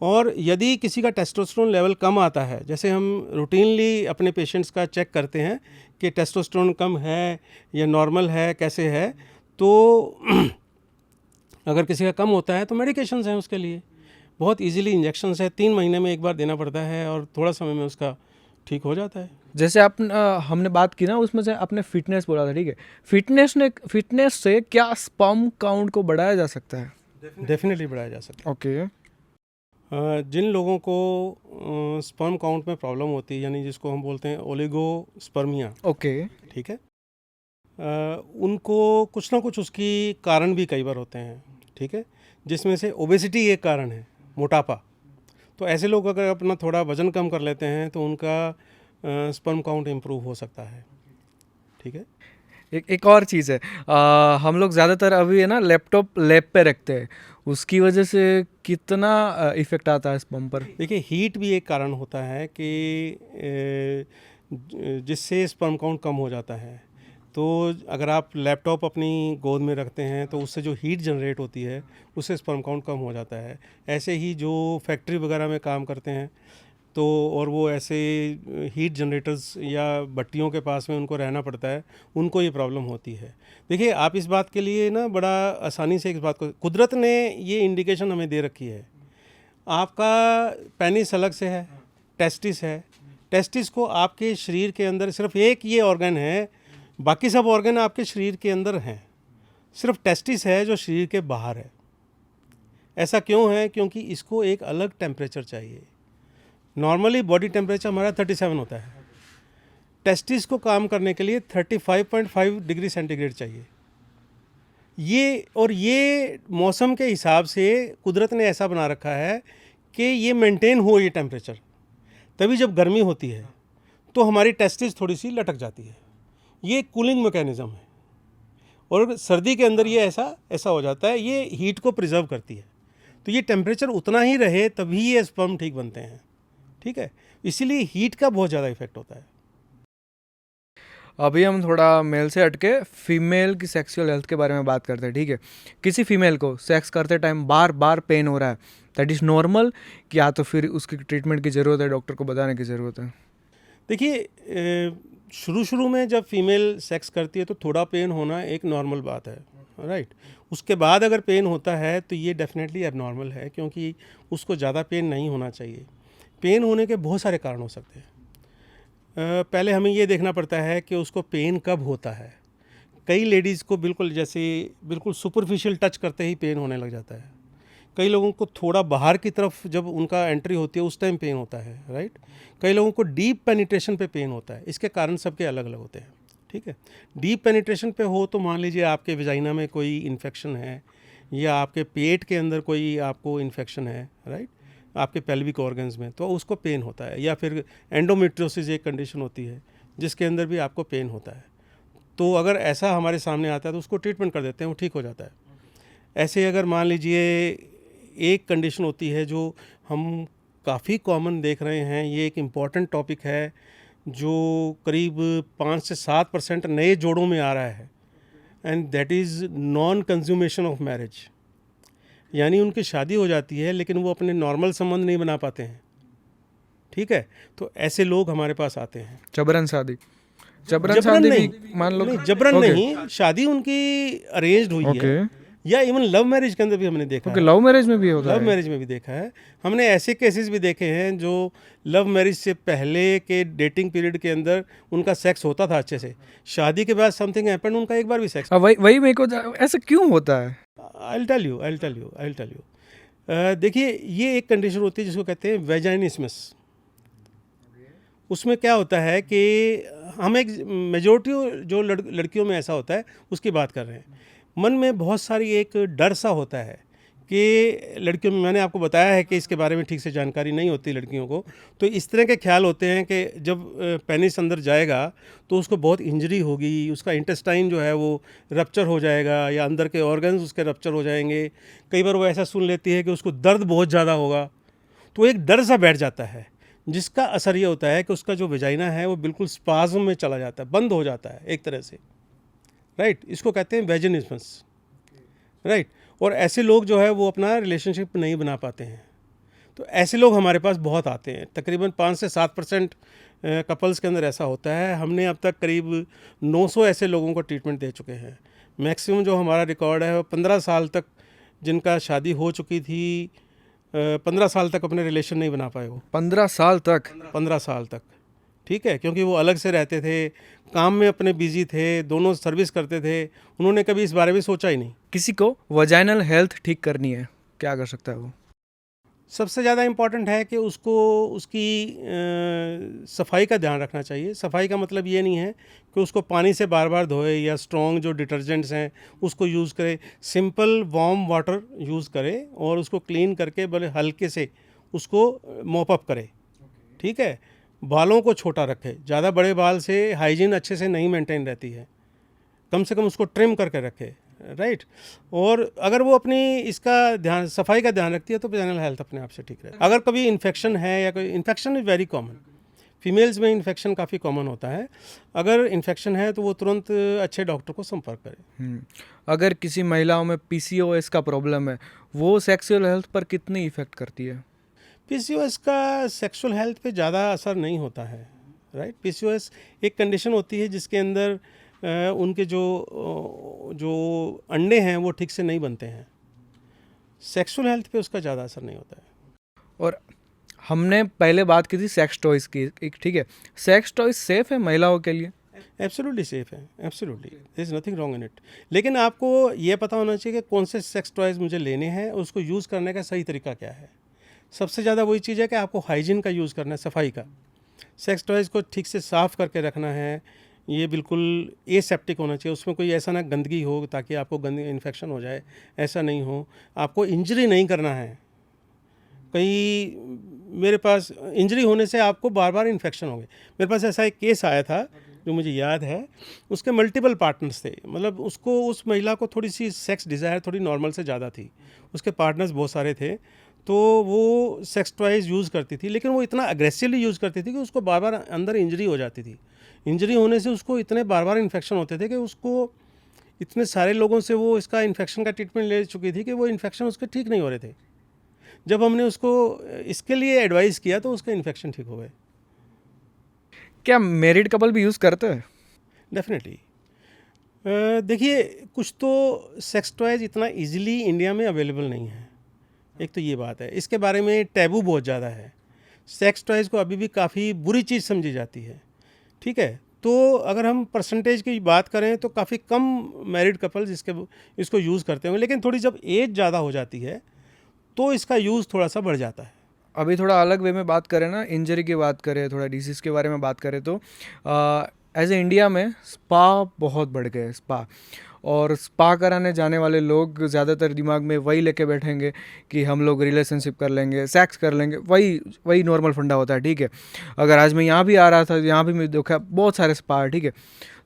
और यदि किसी का टेस्टोस्टेरोन लेवल कम आता है, जैसे हम रूटीनली अपने पेशेंट्स का चेक करते हैं कि टेस्टोस्टेरोन कम है या नॉर्मल है, कैसे है, तो अगर किसी का कम होता है तो मेडिकेशंस हैं उसके लिए, बहुत इजीली इंजेक्शंस है, 3 महीने में एक बार देना पड़ता है और थोड़ा समय में उसका ठीक हो जाता है। जैसे हमने बात की ना, उसमें से आपने फिटनेस बोला था, ठीक है? फिटनेस से क्या स्पर्म काउंट को बढ़ाया जा सकता है? डेफिनेटली बढ़ाया जा सकता ओके। है। जिन लोगों को स्पर्म काउंट में प्रॉब्लम होती है, यानी जिसको हम बोलते हैं ओलिगोस्पर्मिया, ओके। ठीक है, उनको कुछ ना कुछ उसकी कारण भी कई बार होते हैं, ठीक है, जिसमें से ओबेसिटी एक कारण है, मोटापा। तो ऐसे लोग अगर अपना थोड़ा वज़न कम कर लेते हैं तो उनका स्पर्म काउंट इम्प्रूव हो सकता है, ठीक है। एक और चीज़ है, हम लोग ज़्यादातर अभी है ना लैपटॉप लैब पे रखते हैं, उसकी वजह से कितना इफ़ेक्ट आता है स्पर्म पर? देखिए, हीट भी एक कारण होता है कि जिससे स्पर्म काउंट कम हो जाता है। तो अगर आप लैपटॉप अपनी गोद में रखते हैं तो उससे जो हीट जनरेट होती है, उससे स्पर्म काउंट कम हो जाता है। ऐसे ही जो फैक्ट्री वगैरह में काम करते हैं, तो और वो ऐसे हीट जनरेटर्स या भट्टियों के पास में उनको रहना पड़ता है, उनको ये प्रॉब्लम होती है। देखिए, आप इस बात के लिए ना बड़ा आसानी से इस बात को, कुदरत ने ये इंडिकेशन हमें दे रखी है आपका पेनिस अलग से है, टेस्टिस है। टेस्टिस को आपके शरीर के अंदर सिर्फ एक ये ऑर्गन है, बाकी सब ऑर्गन आपके शरीर के अंदर हैं, सिर्फ टेस्टिस है जो शरीर के बाहर है। ऐसा क्यों है? क्योंकि इसको एक अलग टेम्परेचर चाहिए। नॉर्मली बॉडी टेम्परेचर हमारा 37 होता है, टेस्टिस को काम करने के लिए 35.5 डिग्री सेंटीग्रेड चाहिए। ये मौसम के हिसाब से कुदरत ने ऐसा बना रखा है कि ये मेंटेन हो ये टेम्परेचर। तभी जब गर्मी होती है तो हमारी टेस्टिस थोड़ी सी लटक जाती है। ये कूलिंग मैकेनिज्म है, और सर्दी के अंदर ये ऐसा हो जाता है, ये हीट को प्रिजर्व करती है। तो ये टेम्परेचर उतना ही रहे तभी ये स्पर्म ठीक बनते हैं, ठीक है। इसीलिए हीट का बहुत ज़्यादा इफेक्ट होता है। अभी हम थोड़ा मेल से हटके फीमेल की सेक्सुअल हेल्थ के बारे में बात करते हैं, ठीक है। किसी फीमेल को सेक्स करते टाइम बार बार पेन हो रहा है, दैट इज़ नॉर्मल, या तो फिर उसकी ट्रीटमेंट की ज़रूरत है, डॉक्टर को बताने की ज़रूरत है? देखिए, शुरू में जब फीमेल सेक्स करती है तो थोड़ा पेन होना एक नॉर्मल बात है, राइट। उसके बाद अगर पेन होता है तो ये डेफिनेटली एबनॉर्मल है, क्योंकि उसको ज़्यादा पेन नहीं होना चाहिए। पेन होने के बहुत सारे कारण हो सकते हैं। पहले हमें ये देखना पड़ता है कि उसको पेन कब होता है। कई लेडीज़ को बिल्कुल सुपरफिशियल टच करते ही पेन होने लग जाता है। कई लोगों को थोड़ा बाहर की तरफ जब उनका एंट्री होती है उस टाइम पेन होता है, राइट। कई लोगों को डीप पेनिट्रेशन पे पेन होता है। इसके कारण सबके अलग अलग होते हैं, ठीक है। डीप पेनिट्रेशन पे हो तो मान लीजिए आपके वेजाइना में कोई इन्फेक्शन है, या आपके पेट के अंदर कोई आपको इन्फेक्शन है, राइट, आपके पेल्विक ऑर्गन्स में, तो उसको पेन होता है। या फिर एंडोमेट्रियोसिस एक कंडीशन होती है जिसके अंदर भी आपको पेन होता है। तो अगर ऐसा हमारे सामने आता है तो उसको ट्रीटमेंट कर देते हैं, वो ठीक हो जाता है। ऐसे अगर मान लीजिए एक कंडीशन होती है जो हम काफ़ी कॉमन देख रहे हैं, ये एक इम्पॉर्टेंट टॉपिक है जो करीब 5 से 7% नए जोड़ों में आ रहा है, and that is non consummation of marriage. यानी उनकी शादी हो जाती है लेकिन वो अपने नॉर्मल संबंध नहीं बना पाते हैं, ठीक है। तो ऐसे लोग हमारे पास आते हैं। जबरन शादी नहीं, भी मान लो नहीं, जबरन Okay. नहीं, शादी उनकी अरेंज्ड हुई ओके, है, या इवन लव मैरिज के अंदर भी हमने देखा ओके, है। लव मैरिज में भी होता लव है? मैरिज में भी देखा है हमने। ऐसे केसेस भी देखे हैं जो लव मैरिज से पहले के डेटिंग पीरियड के अंदर उनका सेक्स होता था अच्छे से, शादी के बाद समथिंग हैपेंड, उनका एक बार भी सेक्स। वही मेरे को ऐसा क्यों होता है? I tell you. देखिए, ये एक कंडीशन होती है जिसको कहते हैं वेजाइनिस्मस। उसमें क्या होता है कि हम एक मेजोरिटी जो लड़कियों में ऐसा होता है उसकी बात कर रहे हैं। मन में बहुत सारी एक डर सा होता है कि लड़कियों में, मैंने आपको बताया है कि इसके बारे में ठीक से जानकारी नहीं होती लड़कियों को, तो इस तरह के ख्याल होते हैं कि जब पेनिस अंदर जाएगा तो उसको बहुत इंजरी होगी, उसका इंटेस्टाइन जो है वो रप्चर हो जाएगा, या अंदर के ऑर्गन्स उसके रप्चर हो जाएंगे। कई बार वो ऐसा सुन लेती है कि उसको दर्द बहुत ज़्यादा होगा, तो एक डर सा बैठ जाता है, जिसका असर ये होता है कि उसका जो वेजाइना है वो बिल्कुल स्पाज्म में चला जाता है, बंद हो जाता है एक तरह से, राइट। इसको कहते हैं वेजिनिज्मस, राइट। और ऐसे लोग जो है वो अपना रिलेशनशिप नहीं बना पाते हैं। तो ऐसे लोग हमारे पास बहुत आते हैं। तकरीबन 5 से 7% कपल्स के अंदर ऐसा होता है। हमने अब तक करीब 900 ऐसे लोगों को ट्रीटमेंट दे चुके हैं। मैक्सिमम जो हमारा रिकॉर्ड है वो 15 साल तक, जिनका शादी हो चुकी थी, 15 साल तक अपने रिलेशन नहीं बना पाए वो। 15 साल तक? 15 साल तक, ठीक है, क्योंकि वो अलग से रहते थे, काम में अपने बिजी थे, दोनों सर्विस करते थे, उन्होंने कभी इस बारे में सोचा ही नहीं। किसी को वजाइनल हेल्थ ठीक करनी है, क्या कर सकता है वो? सबसे ज़्यादा इम्पॉर्टेंट है कि उसको उसकी सफाई का ध्यान रखना चाहिए। सफाई का मतलब ये नहीं है कि उसको पानी से बार बार धोए या स्ट्रॉन्ग जो डिटर्जेंट्स हैं उसको यूज़ करे। सिंपल वार्म वाटर यूज़ करे और उसको क्लीन करके भले हल्के से उसको मॉप अप करे, ठीक है। बालों को छोटा रखे, ज़्यादा बड़े बाल से हाइजीन अच्छे से नहीं मेंटेन रहती है, कम से कम उसको ट्रिम करके रखे, राइट। और अगर वो अपनी इसका ध्यान, सफाई का ध्यान रखती है तो वेजाइनल हेल्थ अपने आप से ठीक रहे। अगर कभी इन्फेक्शन है, या कोई infection is very common, females में इन्फेक्शन काफ़ी कॉमन होता है। अगर इन्फेक्शन है तो वो तुरंत अच्छे डॉक्टर को संपर्क करें। अगर किसी महिलाओं में PCOS का प्रॉब्लम है, वो सेक्सुअल हेल्थ पर कितनी इफेक्ट करती है? PCOS का सेक्सुअल हेल्थ पे ज़्यादा असर नहीं होता है, राइट। PCOS एक कंडीशन होती है जिसके अंदर उनके जो अंडे हैं वो ठीक से नहीं बनते हैं। सेक्सुअल हेल्थ पे उसका ज़्यादा असर नहीं होता है। और हमने पहले बात की थी सेक्स टॉयज़ की, एक ठीक है, सेक्स टॉयज़ सेफ़ है महिलाओं के लिए? एब्सोल्युटली सेफ है, absolutely there is nothing wrong in it. लेकिन आपको ये पता होना चाहिए कि कौन से सेक्स टॉयज़ मुझे लेने हैं और उसको यूज़ करने का सही तरीका क्या है। सबसे ज़्यादा वही चीज़ है कि आपको हाइजीन का यूज़ करना है, सफाई का। सेक्स टॉयज़ को ठीक से साफ़ करके रखना है, ये बिल्कुल एसेप्टिक होना चाहिए, उसमें कोई ऐसा ना गंदगी हो ताकि आपको गंदगी इन्फेक्शन हो जाए, ऐसा नहीं हो। आपको इंजरी नहीं करना है, कहीं मेरे पास इंजरी होने से आपको बार बार इन्फेक्शन हो गए। मेरे पास ऐसा एक केस आया था जो मुझे याद है, उसके मल्टीपल पार्टनर्स थे, मतलब उसको, उस महिला को थोड़ी सी सेक्स डिज़ायर थोड़ी नॉर्मल से ज़्यादा थी, उसके पार्टनर्स बहुत सारे थे, तो वो सेक्स टॉयज़ यूज़ करती थी, लेकिन वो इतना अग्रेसिवली यूज़ करती थी कि उसको बार बार अंदर इंजरी हो जाती थी। इंजरी होने से उसको इतने बार बार इन्फेक्शन होते थे कि उसको, इतने सारे लोगों से वो इसका इन्फेक्शन का ट्रीटमेंट ले चुकी थी कि वो इन्फेक्शन उसके ठीक नहीं हो रहे थे। जब हमने उसको इसके लिए एडवाइस किया तो उसका इन्फेक्शन ठीक हो गए। क्या मैरिड कपल भी यूज़ करते हैं? डेफिनेटली। देखिए, कुछ तो सेक्स टॉयज़ इतना इजीली इंडिया में अवेलेबल नहीं है, एक तो ये बात है। इसके बारे में टैबू बहुत ज़्यादा है, सेक्स टॉयज़ को अभी भी काफ़ी बुरी चीज़ समझी जाती है, ठीक है। तो अगर हम परसेंटेज की बात करें तो काफ़ी कम मैरिड कपल्स इसको यूज़ करते होंगे, लेकिन थोड़ी जब एज ज़्यादा हो जाती है तो इसका यूज़ थोड़ा सा बढ़ जाता है। अभी थोड़ा अलग वे में बात करें ना, इंजरी की बात करें, थोड़ा डिसीज़ के बारे में बात करें, तो एज ए इंडिया में स्पा बहुत बढ़ गए, स्पा। और स्पा कराने जाने वाले लोग ज़्यादातर दिमाग में वही लेके बैठेंगे कि हम लोग रिलेशनशिप कर लेंगे, सेक्स कर लेंगे, वही वही नॉर्मल फंडा होता है, ठीक है। अगर आज मैं यहाँ भी आ रहा था, यहाँ भी मैं देखा बहुत सारे स्पा, ठीक है।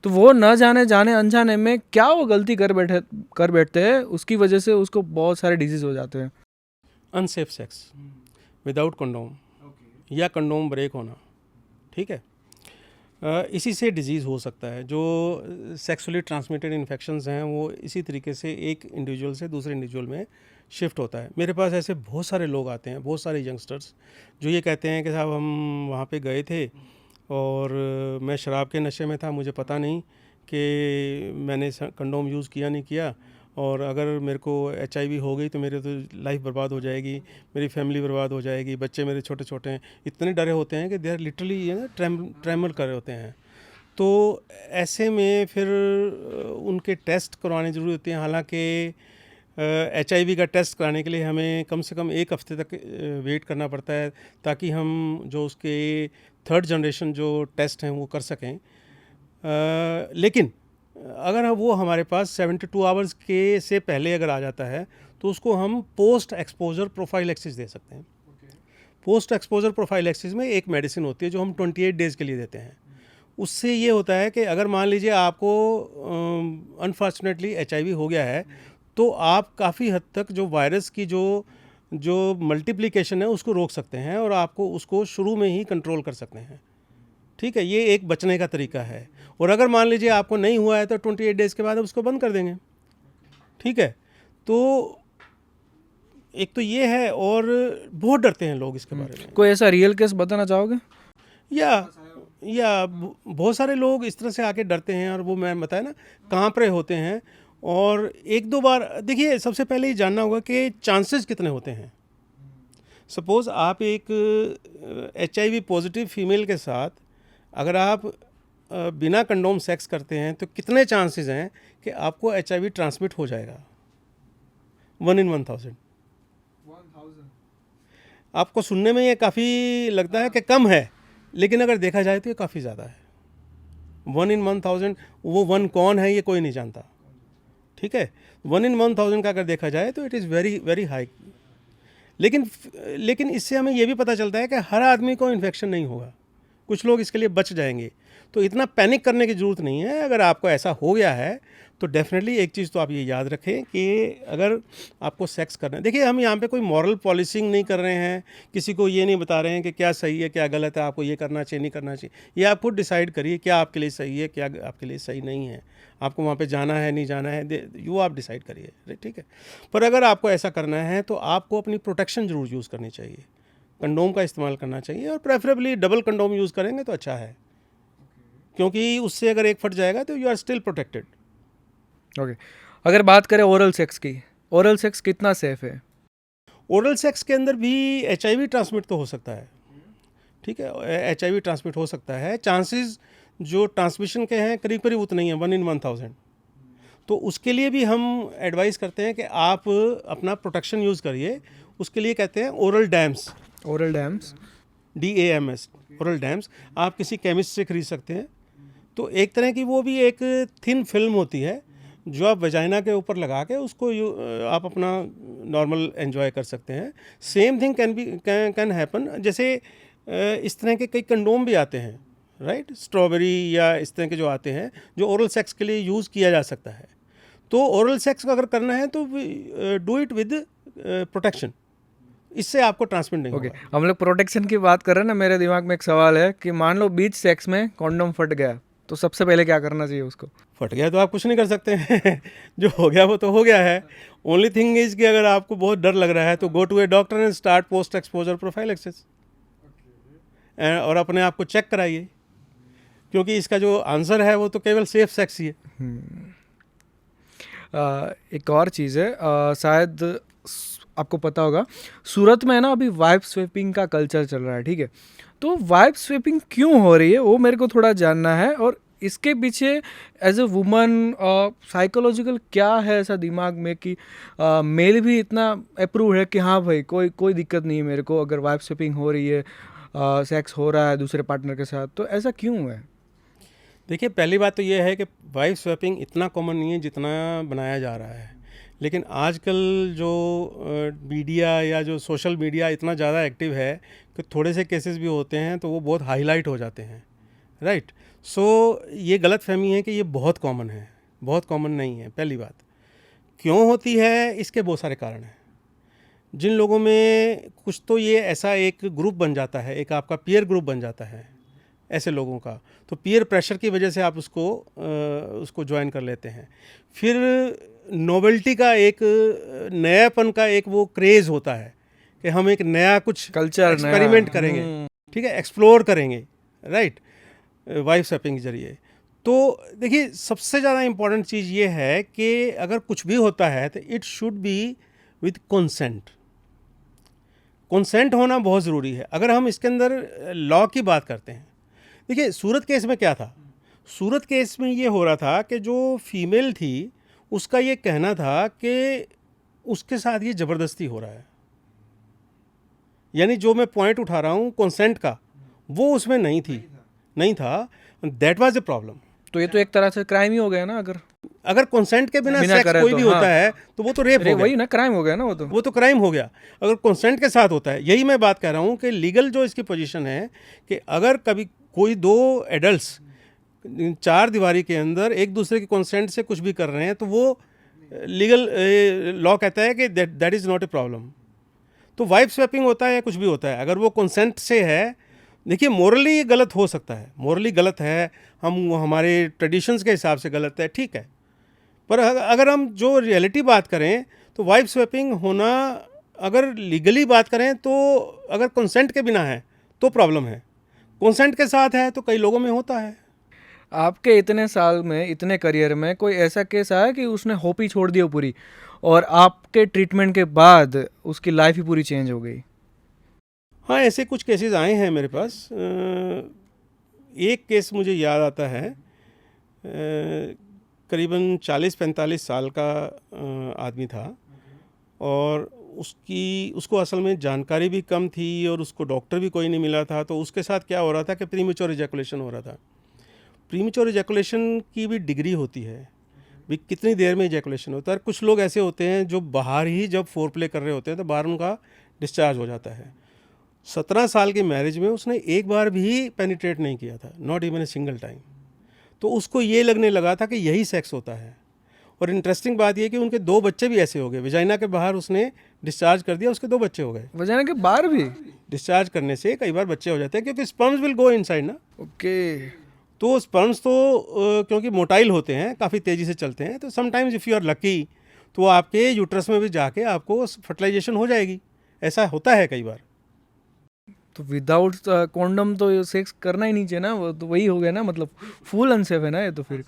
तो वो न जाने अनजाने में क्या वो गलती कर बैठते हैं, उसकी वजह से उसको बहुत सारे डिजीज़ हो जाते हैं। अनसेफ सेक्स विदाउट कंडोम या कंडोम ब्रेक होना, ठीक है। इसी से डिजीज़ हो सकता है। जो सेक्सुअली ट्रांसमिटेड इन्फेक्शंस हैं वो इसी तरीके से एक इंडिविजुअल से दूसरे इंडिविजुअल में शिफ्ट होता है। मेरे पास ऐसे बहुत सारे लोग आते हैं, बहुत सारे यंगस्टर्स जो ये कहते हैं कि साहब हम वहाँ पे गए थे और मैं शराब के नशे में था, मुझे पता नहीं कि मैंने कंडोम यूज़ किया नहीं किया, और अगर मेरे को HIV हो गई तो मेरे तो लाइफ बर्बाद हो जाएगी, मेरी फैमिली बर्बाद हो जाएगी, बच्चे मेरे छोटे छोटे हैं। इतने डरे होते हैं कि दे आर लिटरली ट्रेमर कर रहे होते हैं। तो ऐसे में फिर उनके टेस्ट करवाने ज़रूरी होते हैं। हालांकि HIV का टेस्ट कराने के लिए हमें कम से कम 1 हफ्ते तक वेट करना पड़ता है, ताकि हम जो उसके 3rd जनरेशन जो टेस्ट हैं वो कर सकें। लेकिन अगर वो हमारे पास 72 आवर्स के से पहले अगर आ जाता है तो उसको हम पोस्ट एक्सपोजर प्रोफाइलैक्सिस दे सकते हैं। पोस्ट एक्सपोजर प्रोफाइलैक्सिस में एक मेडिसिन होती है जो हम 28 डेज़ के लिए देते हैं। उससे ये होता है कि अगर मान लीजिए आपको अनफॉर्चुनेटली HIV हो गया है, तो आप काफ़ी हद तक जो वायरस की जो मल्टीप्लिकेशन है उसको रोक सकते हैं और आपको उसको शुरू में ही कंट्रोल कर सकते हैं, ठीक है। ये एक बचने का तरीका है। और अगर मान लीजिए आपको नहीं हुआ है तो 28 डेज़ के बाद आप उसको बंद कर देंगे, ठीक है। तो एक तो ये है, और बहुत डरते हैं लोग इसके बारे में। कोई ऐसा रियल केस बताना चाहोगे? या बहुत सारे लोग इस तरह से आके डरते हैं, और वो मैं बताया ना कांप रहे होते हैं। और 1-2 बार देखिए, सबसे पहले ये जानना होगा कि चांसेस कितने होते हैं। सपोज़ आप एक HIV पॉजिटिव फीमेल के साथ अगर आप बिना कंडोम सेक्स करते हैं तो कितने चांसेस हैं कि आपको HIV ट्रांसमिट हो जाएगा? 1 in 1000। आपको सुनने में ये काफ़ी लगता है कि कम है, लेकिन अगर देखा जाए तो ये काफ़ी ज़्यादा है। 1 in 1000, वो 1 कौन है ये कोई नहीं जानता, ठीक है। 1 in 1000 का अगर देखा जाए तो it is very very high. लेकिन इससे हमें ये भी पता चलता है कि हर आदमी को इन्फेक्शन नहीं होगा, कुछ लोग इसके लिए बच जाएंगे। तो इतना पैनिक करने की ज़रूरत नहीं है। अगर आपको ऐसा हो गया है तो डेफिनेटली एक चीज़ तो आप ये याद रखें कि अगर आपको सेक्स करना है, देखिए हम यहाँ पे कोई मॉरल पॉलिसिंग नहीं कर रहे हैं, किसी को ये नहीं बता रहे हैं कि क्या सही है क्या गलत है, आपको ये करना चाहिए नहीं करना चाहिए। ये आप खुद डिसाइड करिए क्या आपके लिए सही है क्या आपके लिए सही नहीं है, आपको वहाँ पे जाना है नहीं जाना है, वो आप डिसाइड करिए, ठीक है। पर अगर आपको ऐसा करना है तो आपको अपनी प्रोटेक्शन ज़रूर यूज़ करनी चाहिए, कंडोम का इस्तेमाल करना चाहिए, और प्रेफरेबली डबल कंडोम यूज़ करेंगे तो अच्छा है, क्योंकि उससे अगर एक फट जाएगा तो you are still protected. Okay. अगर बात करें ओरल सेक्स की, ओरल सेक्स कितना सेफ है? ओरल सेक्स के अंदर भी HIV ट्रांसमिट तो हो सकता है, ठीक है, HIV ट्रांसमिट हो सकता है। चांसेस जो ट्रांसमिशन के हैं करीब करीब उतने ही हैं, 1 in 1000। तो उसके लिए भी हम एडवाइस करते हैं कि आप अपना प्रोटेक्शन यूज़ करिए। उसके लिए कहते हैं oral dams, oral dams, DAMS, oral dams. आप किसी केमिस्ट से खरीद सकते हैं। तो एक तरह की वो भी एक थिन फिल्म होती है जो आप वजाइना के ऊपर लगा के उसको आप अपना नॉर्मल एंजॉय कर सकते हैं। सेम थिंग कैन हैपन, जैसे इस तरह के कई कंडोम भी आते हैं, राइट, स्ट्रॉबेरी या इस तरह के जो आते हैं जो ओरल सेक्स के लिए यूज़ किया जा सकता है। तो ओरल सेक्स अगर करना है तो डू इट विद प्रोटेक्शन, इससे आपको ट्रांसमिट नहीं ओके होगा। हम लोग प्रोटेक्शन की बात कर रहे हैं ना, मेरे दिमाग में एक सवाल है कि मान लो बीच सेक्स में कॉन्डोम फट गया तो सबसे पहले क्या करना चाहिए उसको? फट गया तो आप कुछ नहीं कर सकते हैं जो हो गया वो तो हो गया है। ओनली थिंग इज कि अगर आपको बहुत डर लग रहा है तो go to a doctor and start post exposure prophylaxis और अपने आप को चेक कराइए, क्योंकि इसका जो आंसर है वो तो केवल सेफ सेक्स ही है। एक और चीज़ है, शायद आपको पता होगा, सूरत में है ना अभी वाइब स्वेपिंग का कल्चर चल रहा है, ठीक है? तो वाइब स्वेपिंग क्यों हो रही है वो मेरे को थोड़ा जानना है, और इसके पीछे एज ए वुमन साइकोलॉजिकल क्या है ऐसा दिमाग में कि मेल भी इतना अप्रूव है कि हाँ भाई कोई कोई दिक्कत नहीं है मेरे को अगर वाइब स्वेपिंग हो रही है, सेक्स हो रहा है दूसरे पार्टनर के साथ, तो ऐसा क्यों है? देखिए, पहली बात तो ये है कि वाइब स्वैपिंग इतना कॉमन नहीं है जितना बनाया जा रहा है। लेकिन आजकल जो मीडिया या जो सोशल मीडिया इतना ज़्यादा एक्टिव है कि थोड़े से केसेस भी होते हैं तो वो बहुत हाईलाइट हो जाते हैं, राइट। सो ये गलत फहमी है कि ये बहुत कॉमन है, बहुत कॉमन नहीं है। पहली बात क्यों होती है, इसके बहुत सारे कारण हैं। जिन लोगों में कुछ तो ये ऐसा एक ग्रुप बन जाता है, एक आपका पीयर ग्रुप बन जाता है ऐसे लोगों का, तो पीयर प्रेशर की वजह से आप उसको ज्वाइन कर लेते हैं। फिर नोवेल्टी का एक नयापन का एक वो क्रेज़ होता है कि हम एक नया कुछ कल्चर एक्सपेरिमेंट करेंगे, ठीक है, एक्सप्लोर करेंगे, राइट, वाइब स्वैपिंग के जरिए। तो देखिए, सबसे ज़्यादा इम्पॉर्टेंट चीज़ ये है कि अगर कुछ भी होता है तो it should be with consent. Consent होना बहुत ज़रूरी है। अगर हम इसके अंदर लॉ की बात करते हैं, देखिए सूरत केस में क्या था, सूरत केस में ये हो रहा था कि जो फीमेल थी उसका ये कहना था कि उसके साथ ये ज़बरदस्ती हो रहा है, यानी जो मैं पॉइंट उठा रहा हूँ कंसेंट का, वो उसमें नहीं था। That was a problem. तो ये तो एक तरह से क्राइम ही हो गया ना, अगर कंसेंट के बिना सेक्स करे कोई तो, भी हाँ। होता है तो वो तो रेप हो गया, वही ना, क्राइम हो गया ना वो तो क्राइम हो गया। अगर कंसेंट के साथ होता है, यही मैं बात कह रहा हूँ कि लीगल जो इसकी पोजीशन है कि अगर कभी कोई दो एडल्ट्स 4 दीवारी के अंदर एक दूसरे के कंसेंट से कुछ भी कर रहे हैं तो वो लीगल लॉ कहता है कि that is not a problem. तो वाइब स्वैपिंग होता है या कुछ भी होता है, अगर वो कंसेंट से है, देखिए मोरली ये गलत हो सकता है, मोरली गलत है, हम हमारे ट्रेडिशंस के हिसाब से गलत है, ठीक है, पर अगर हम जो रियलिटी बात करें तो वाइब स्वैपिंग होना, अगर लीगली बात करें तो अगर कंसेंट के बिना है तो प्रॉब्लम है, कंसेंट के साथ है तो कई लोगों में होता है। आपके इतने साल में, इतने करियर में कोई ऐसा केस आया कि उसने होप ही छोड़ दिया पूरी, और आपके ट्रीटमेंट के बाद उसकी लाइफ ही पूरी चेंज हो गई? हाँ, ऐसे कुछ केसेस आए हैं मेरे पास। एक केस मुझे याद आता है, करीबन 40-45 साल का आदमी था, और उसको असल में जानकारी भी कम थी और उसको डॉक्टर भी कोई नहीं मिला था। तो उसके साथ क्या हो रहा था कि प्रीमेच्योर इजैकुलेशन हो रहा था। प्रीमेच्योर इजैकुलेशन की भी डिग्री होती है, भी कितनी देर में इजैकुलेशन होता है। कुछ लोग ऐसे होते हैं जो बाहर ही जब फोर प्ले कर रहे होते हैं तो बाहर उनका डिस्चार्ज हो जाता है। 17 साल की मैरिज में उसने एक बार भी पेनिट्रेट नहीं किया था, not even a single time. तो उसको ये लगने लगा था कि यही सेक्स होता है। और इंटरेस्टिंग बात यह कि उनके 2 बच्चे भी ऐसे हो गए, वजाइना के बाहर उसने डिस्चार्ज कर दिया, उसके 2 बच्चे हो गए। वजाइना के बाहर भी डिस्चार्ज करने से कई बार बच्चे हो जाते हैं, क्योंकि स्पर्म्स विल गो इनसाइड ना। ओके। तो स्पर्म्स तो क्योंकि मोटाइल होते हैं, काफ़ी तेज़ी से चलते हैं, तो sometimes if you are lucky तो आपके यूट्रस में भी जाके आपको फर्टिलाइजेशन हो जाएगी। ऐसा होता है कई बार। तो विदाउट कॉन्डम तो सेक्स करना ही नहीं चाहिए ना, वो तो वही हो गया ना, मतलब फुल अनसेफ है ना ये तो फिर।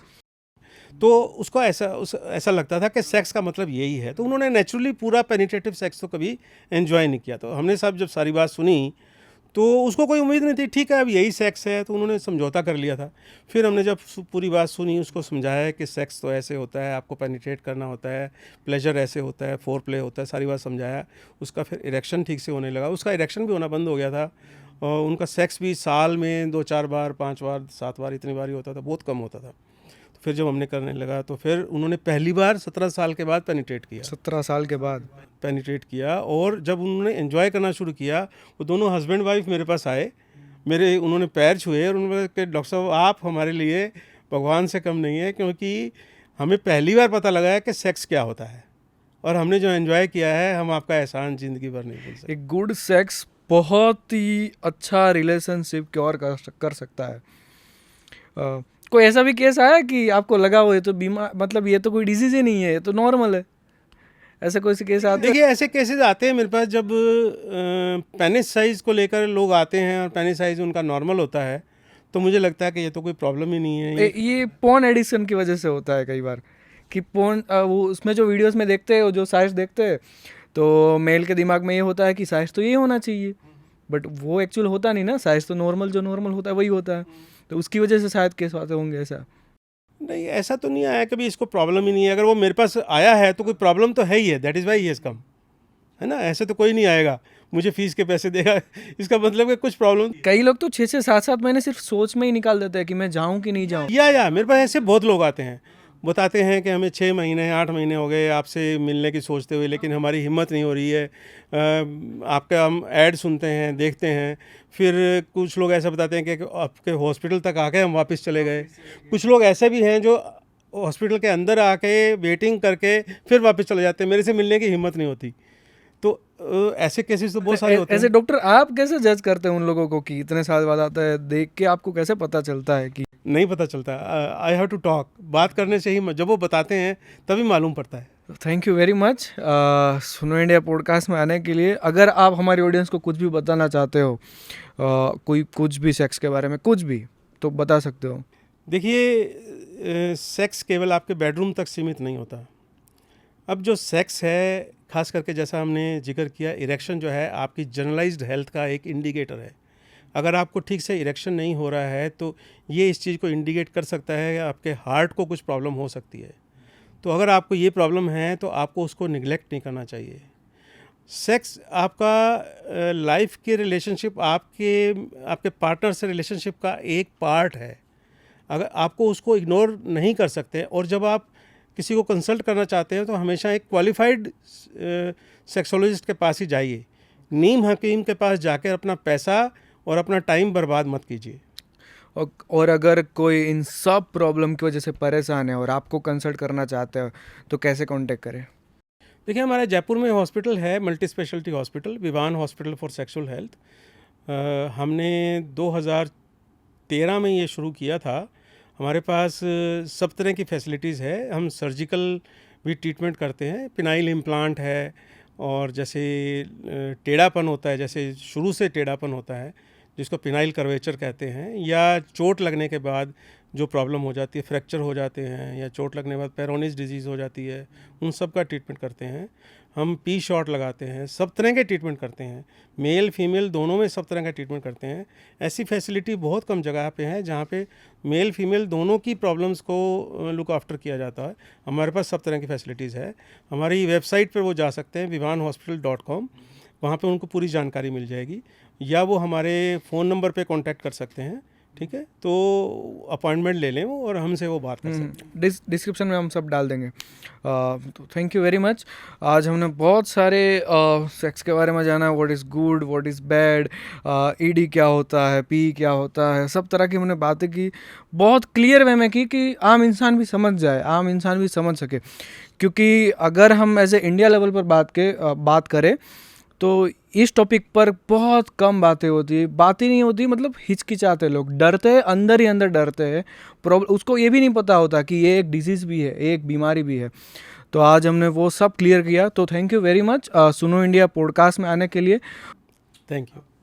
तो उसको ऐसा लगता था कि सेक्स का मतलब यही है, तो उन्होंने नेचुरली पूरा पेनिट्रेटिव सेक्स तो कभी एंजॉय नहीं किया। तो हमने साहब जब सारी बात सुनी तो उसको कोई उम्मीद नहीं थी, ठीक है अब यही सेक्स है, तो उन्होंने समझौता कर लिया था। फिर हमने जब पूरी बात सुनी, उसको समझाया कि सेक्स तो ऐसे होता है, आपको पेनिट्रेट करना होता है, प्लेजर ऐसे होता है, फोर प्ले होता है, सारी बात समझाया। उसका फिर इरेक्शन ठीक से होने लगा, उसका इरेक्शन भी होना बंद हो गया था, और उनका सेक्स भी साल में 2-4 बार, 5 बार, 7 बार, इतनी बार ही होता था, बहुत कम होता था। तो फिर जब हमने करने लगा तो फिर उन्होंने पहली बार 17 साल के बाद पेनिट्रेट किया। 17 साल के बाद पेनिट्रेट किया, और जब उन्होंने एंजॉय करना शुरू किया, वो दोनों हस्बैंड वाइफ मेरे पास आए, उन्होंने पैर छुए और उन्होंने कहा कि डॉक्टर साहब आप हमारे लिए भगवान से कम नहीं है, क्योंकि हमें पहली बार पता लगा है कि सेक्स क्या होता है, और हमने जो एंजॉय किया है हम आपका एहसान ज़िंदगी भर नहीं भूल सकते। एक गुड सेक्स बहुत ही अच्छा रिलेशनशिप क्योर कर सकता है। कोई ऐसा भी केस आया कि आपको लगा हो ये तो बीमार, मतलब ये तो कोई डिजीज़ ही नहीं है, ये तो नॉर्मल है, ऐसा कोई से केस आते हैं? देखिए ऐसे केसेस आते हैं मेरे पास, जब पेनिस साइज़ को लेकर लोग आते हैं और पेनिस साइज़ उनका नॉर्मल होता है, तो मुझे लगता है कि ये तो कोई प्रॉब्लम ही नहीं है। ये पोर्न एडिक्शन की वजह से होता है कई बार कि पोर्न वो उसमें जो वीडियोस में देखते हैं, जो साइज देखते हैं, तो मेल के दिमाग में ये होता है कि साइज तो ये होना चाहिए, बट वो एक्चुअल होता नहीं ना, साइज तो नॉर्मल जो नॉर्मल होता है वही होता है, तो उसकी वजह से शायद केस आते होंगे। ऐसा नहीं, ऐसा तो नहीं आया कभी, इसको प्रॉब्लम ही नहीं है। अगर वो मेरे पास आया है तो कोई प्रॉब्लम तो है ही है, that is why he has come, है ना। ऐसे तो कोई नहीं आएगा मुझे फीस के पैसे देगा इसका मतलब कि कुछ प्रॉब्लम। कई लोग तो 6 से 7 महीने सिर्फ सोच में ही निकाल देते हैं कि मैं जाऊं कि नहीं जाऊं। या मेरे पास ऐसे बहुत लोग आते हैं, बताते हैं कि हमें 6 महीने 8 महीने हो गए आपसे मिलने की सोचते हुए, लेकिन हमारी हिम्मत नहीं हो रही है। आपका हम ऐड सुनते हैं, देखते हैं, फिर कुछ लोग ऐसा बताते हैं कि आपके हॉस्पिटल तक आके हम वापस चले गए। कुछ लोग ऐसे भी हैं जो हॉस्पिटल के अंदर आके वेटिंग करके फिर वापस चले जाते हैं, मेरे से मिलने की हिम्मत नहीं होती। तो ऐसे केसेस तो बहुत सारे होते हैं। ऐसे डॉक्टर आप कैसे जज करते हैं उन लोगों को कि इतने साल बाद आता है, देख के आपको कैसे पता चलता है कि नहीं पता चलता। आई हैव टू टॉक, बात करने से ही, जब वो बताते हैं तभी मालूम पड़ता है। थैंक यू वेरी मच सुनो इंडिया पॉडकास्ट में आने के लिए। अगर आप हमारी ऑडियंस को कुछ भी बताना चाहते हो, कोई कुछ भी सेक्स के बारे में कुछ भी, तो बता सकते हो। देखिए सेक्स केवल आपके बेडरूम तक सीमित नहीं होता। अब जो सेक्स है, खास करके जैसा हमने जिक्र किया, इरेक्शन जो है आपकी जनरलाइज्ड हेल्थ का एक इंडिकेटर है। अगर आपको ठीक से इरेक्शन नहीं हो रहा है तो ये इस चीज़ को इंडिकेट कर सकता है कि आपके हार्ट को कुछ प्रॉब्लम हो सकती है। तो अगर आपको ये प्रॉब्लम है तो आपको उसको निगलेक्ट नहीं करना चाहिए। सेक्स आपका लाइफ के रिलेशनशिप, आपके पार्टनर से रिलेशनशिप का एक पार्ट है। अगर आपको उसको इग्नोर नहीं कर सकते, और जब आप किसी को कंसल्ट करना चाहते हैं तो हमेशा एक क्वालिफाइड सेक्सोलॉजिस्ट के पास ही जाइए। नीम हकीम के पास जाकर अपना पैसा और अपना टाइम बर्बाद मत कीजिए। और अगर कोई इन सब प्रॉब्लम की वजह से परेशान है और आपको कंसल्ट करना चाहते हो तो कैसे कांटेक्ट करें? देखिए हमारे जयपुर में हॉस्पिटल है, multi speciality hospital, Vivaan hospital for sexual health. हमने 2013 में ये शुरू किया था। हमारे पास सब तरह की फैसिलिटीज़ है। हम सर्जिकल भी ट्रीटमेंट करते हैं, पिनाइल इम्प्लांट है, और जैसे टेढ़ापन होता है, जैसे शुरू से टेढ़ापन होता है जिसको पिनाइल कर्वेचर कहते हैं, या चोट लगने के बाद जो प्रॉब्लम हो जाती है, फ्रैक्चर हो जाते हैं, या चोट लगने के बाद पेरोनिस डिजीज़ हो जाती है, उन सब का ट्रीटमेंट करते हैं। हम पी शॉट लगाते हैं, सब तरह के ट्रीटमेंट करते हैं, मेल फीमेल दोनों में सब तरह का ट्रीटमेंट करते हैं। ऐसी फैसिलिटी बहुत कम जगह पे है जहाँ पे मेल फीमेल दोनों की प्रॉब्लम्स को लुक आफ्टर किया जाता है। हमारे पास सब तरह की फैसिलिटीज़ है। हमारी वेबसाइट पर वो जा सकते हैं, vivanhospital.com, वहाँ पे उनको पूरी जानकारी मिल जाएगी, या वो हमारे फ़ोन नंबर पे कांटेक्ट कर सकते हैं। ठीक है, तो अपॉइंटमेंट ले लें वो, और हमसे वो बात कर सकते हैं। डिस्क्रिप्शन में हम सब डाल देंगे। तो थैंक यू वेरी मच। आज हमने बहुत सारे सेक्स के बारे में जाना, what is good, what is bad, ED क्या होता है, पी क्या होता है, सब तरह की हमने बातें की, बहुत क्लियर वे में की कि आम इंसान भी समझ जाए, आम इंसान भी समझ सके। क्योंकि अगर हम एज ए इंडिया लेवल पर बात करें तो इस टॉपिक पर बहुत कम बातें होती है, बात ही नहीं होती, मतलब हिचकिचाते लोग, डरते हैं, अंदर ही अंदर डरते हैं। प्रॉब्लम उसको ये भी नहीं पता होता कि ये एक डिजीज़ भी है, एक बीमारी भी है। तो आज हमने वो सब क्लियर किया। तो थैंक यू वेरी मच सुनो इंडिया पॉडकास्ट में आने के लिए। Thank you.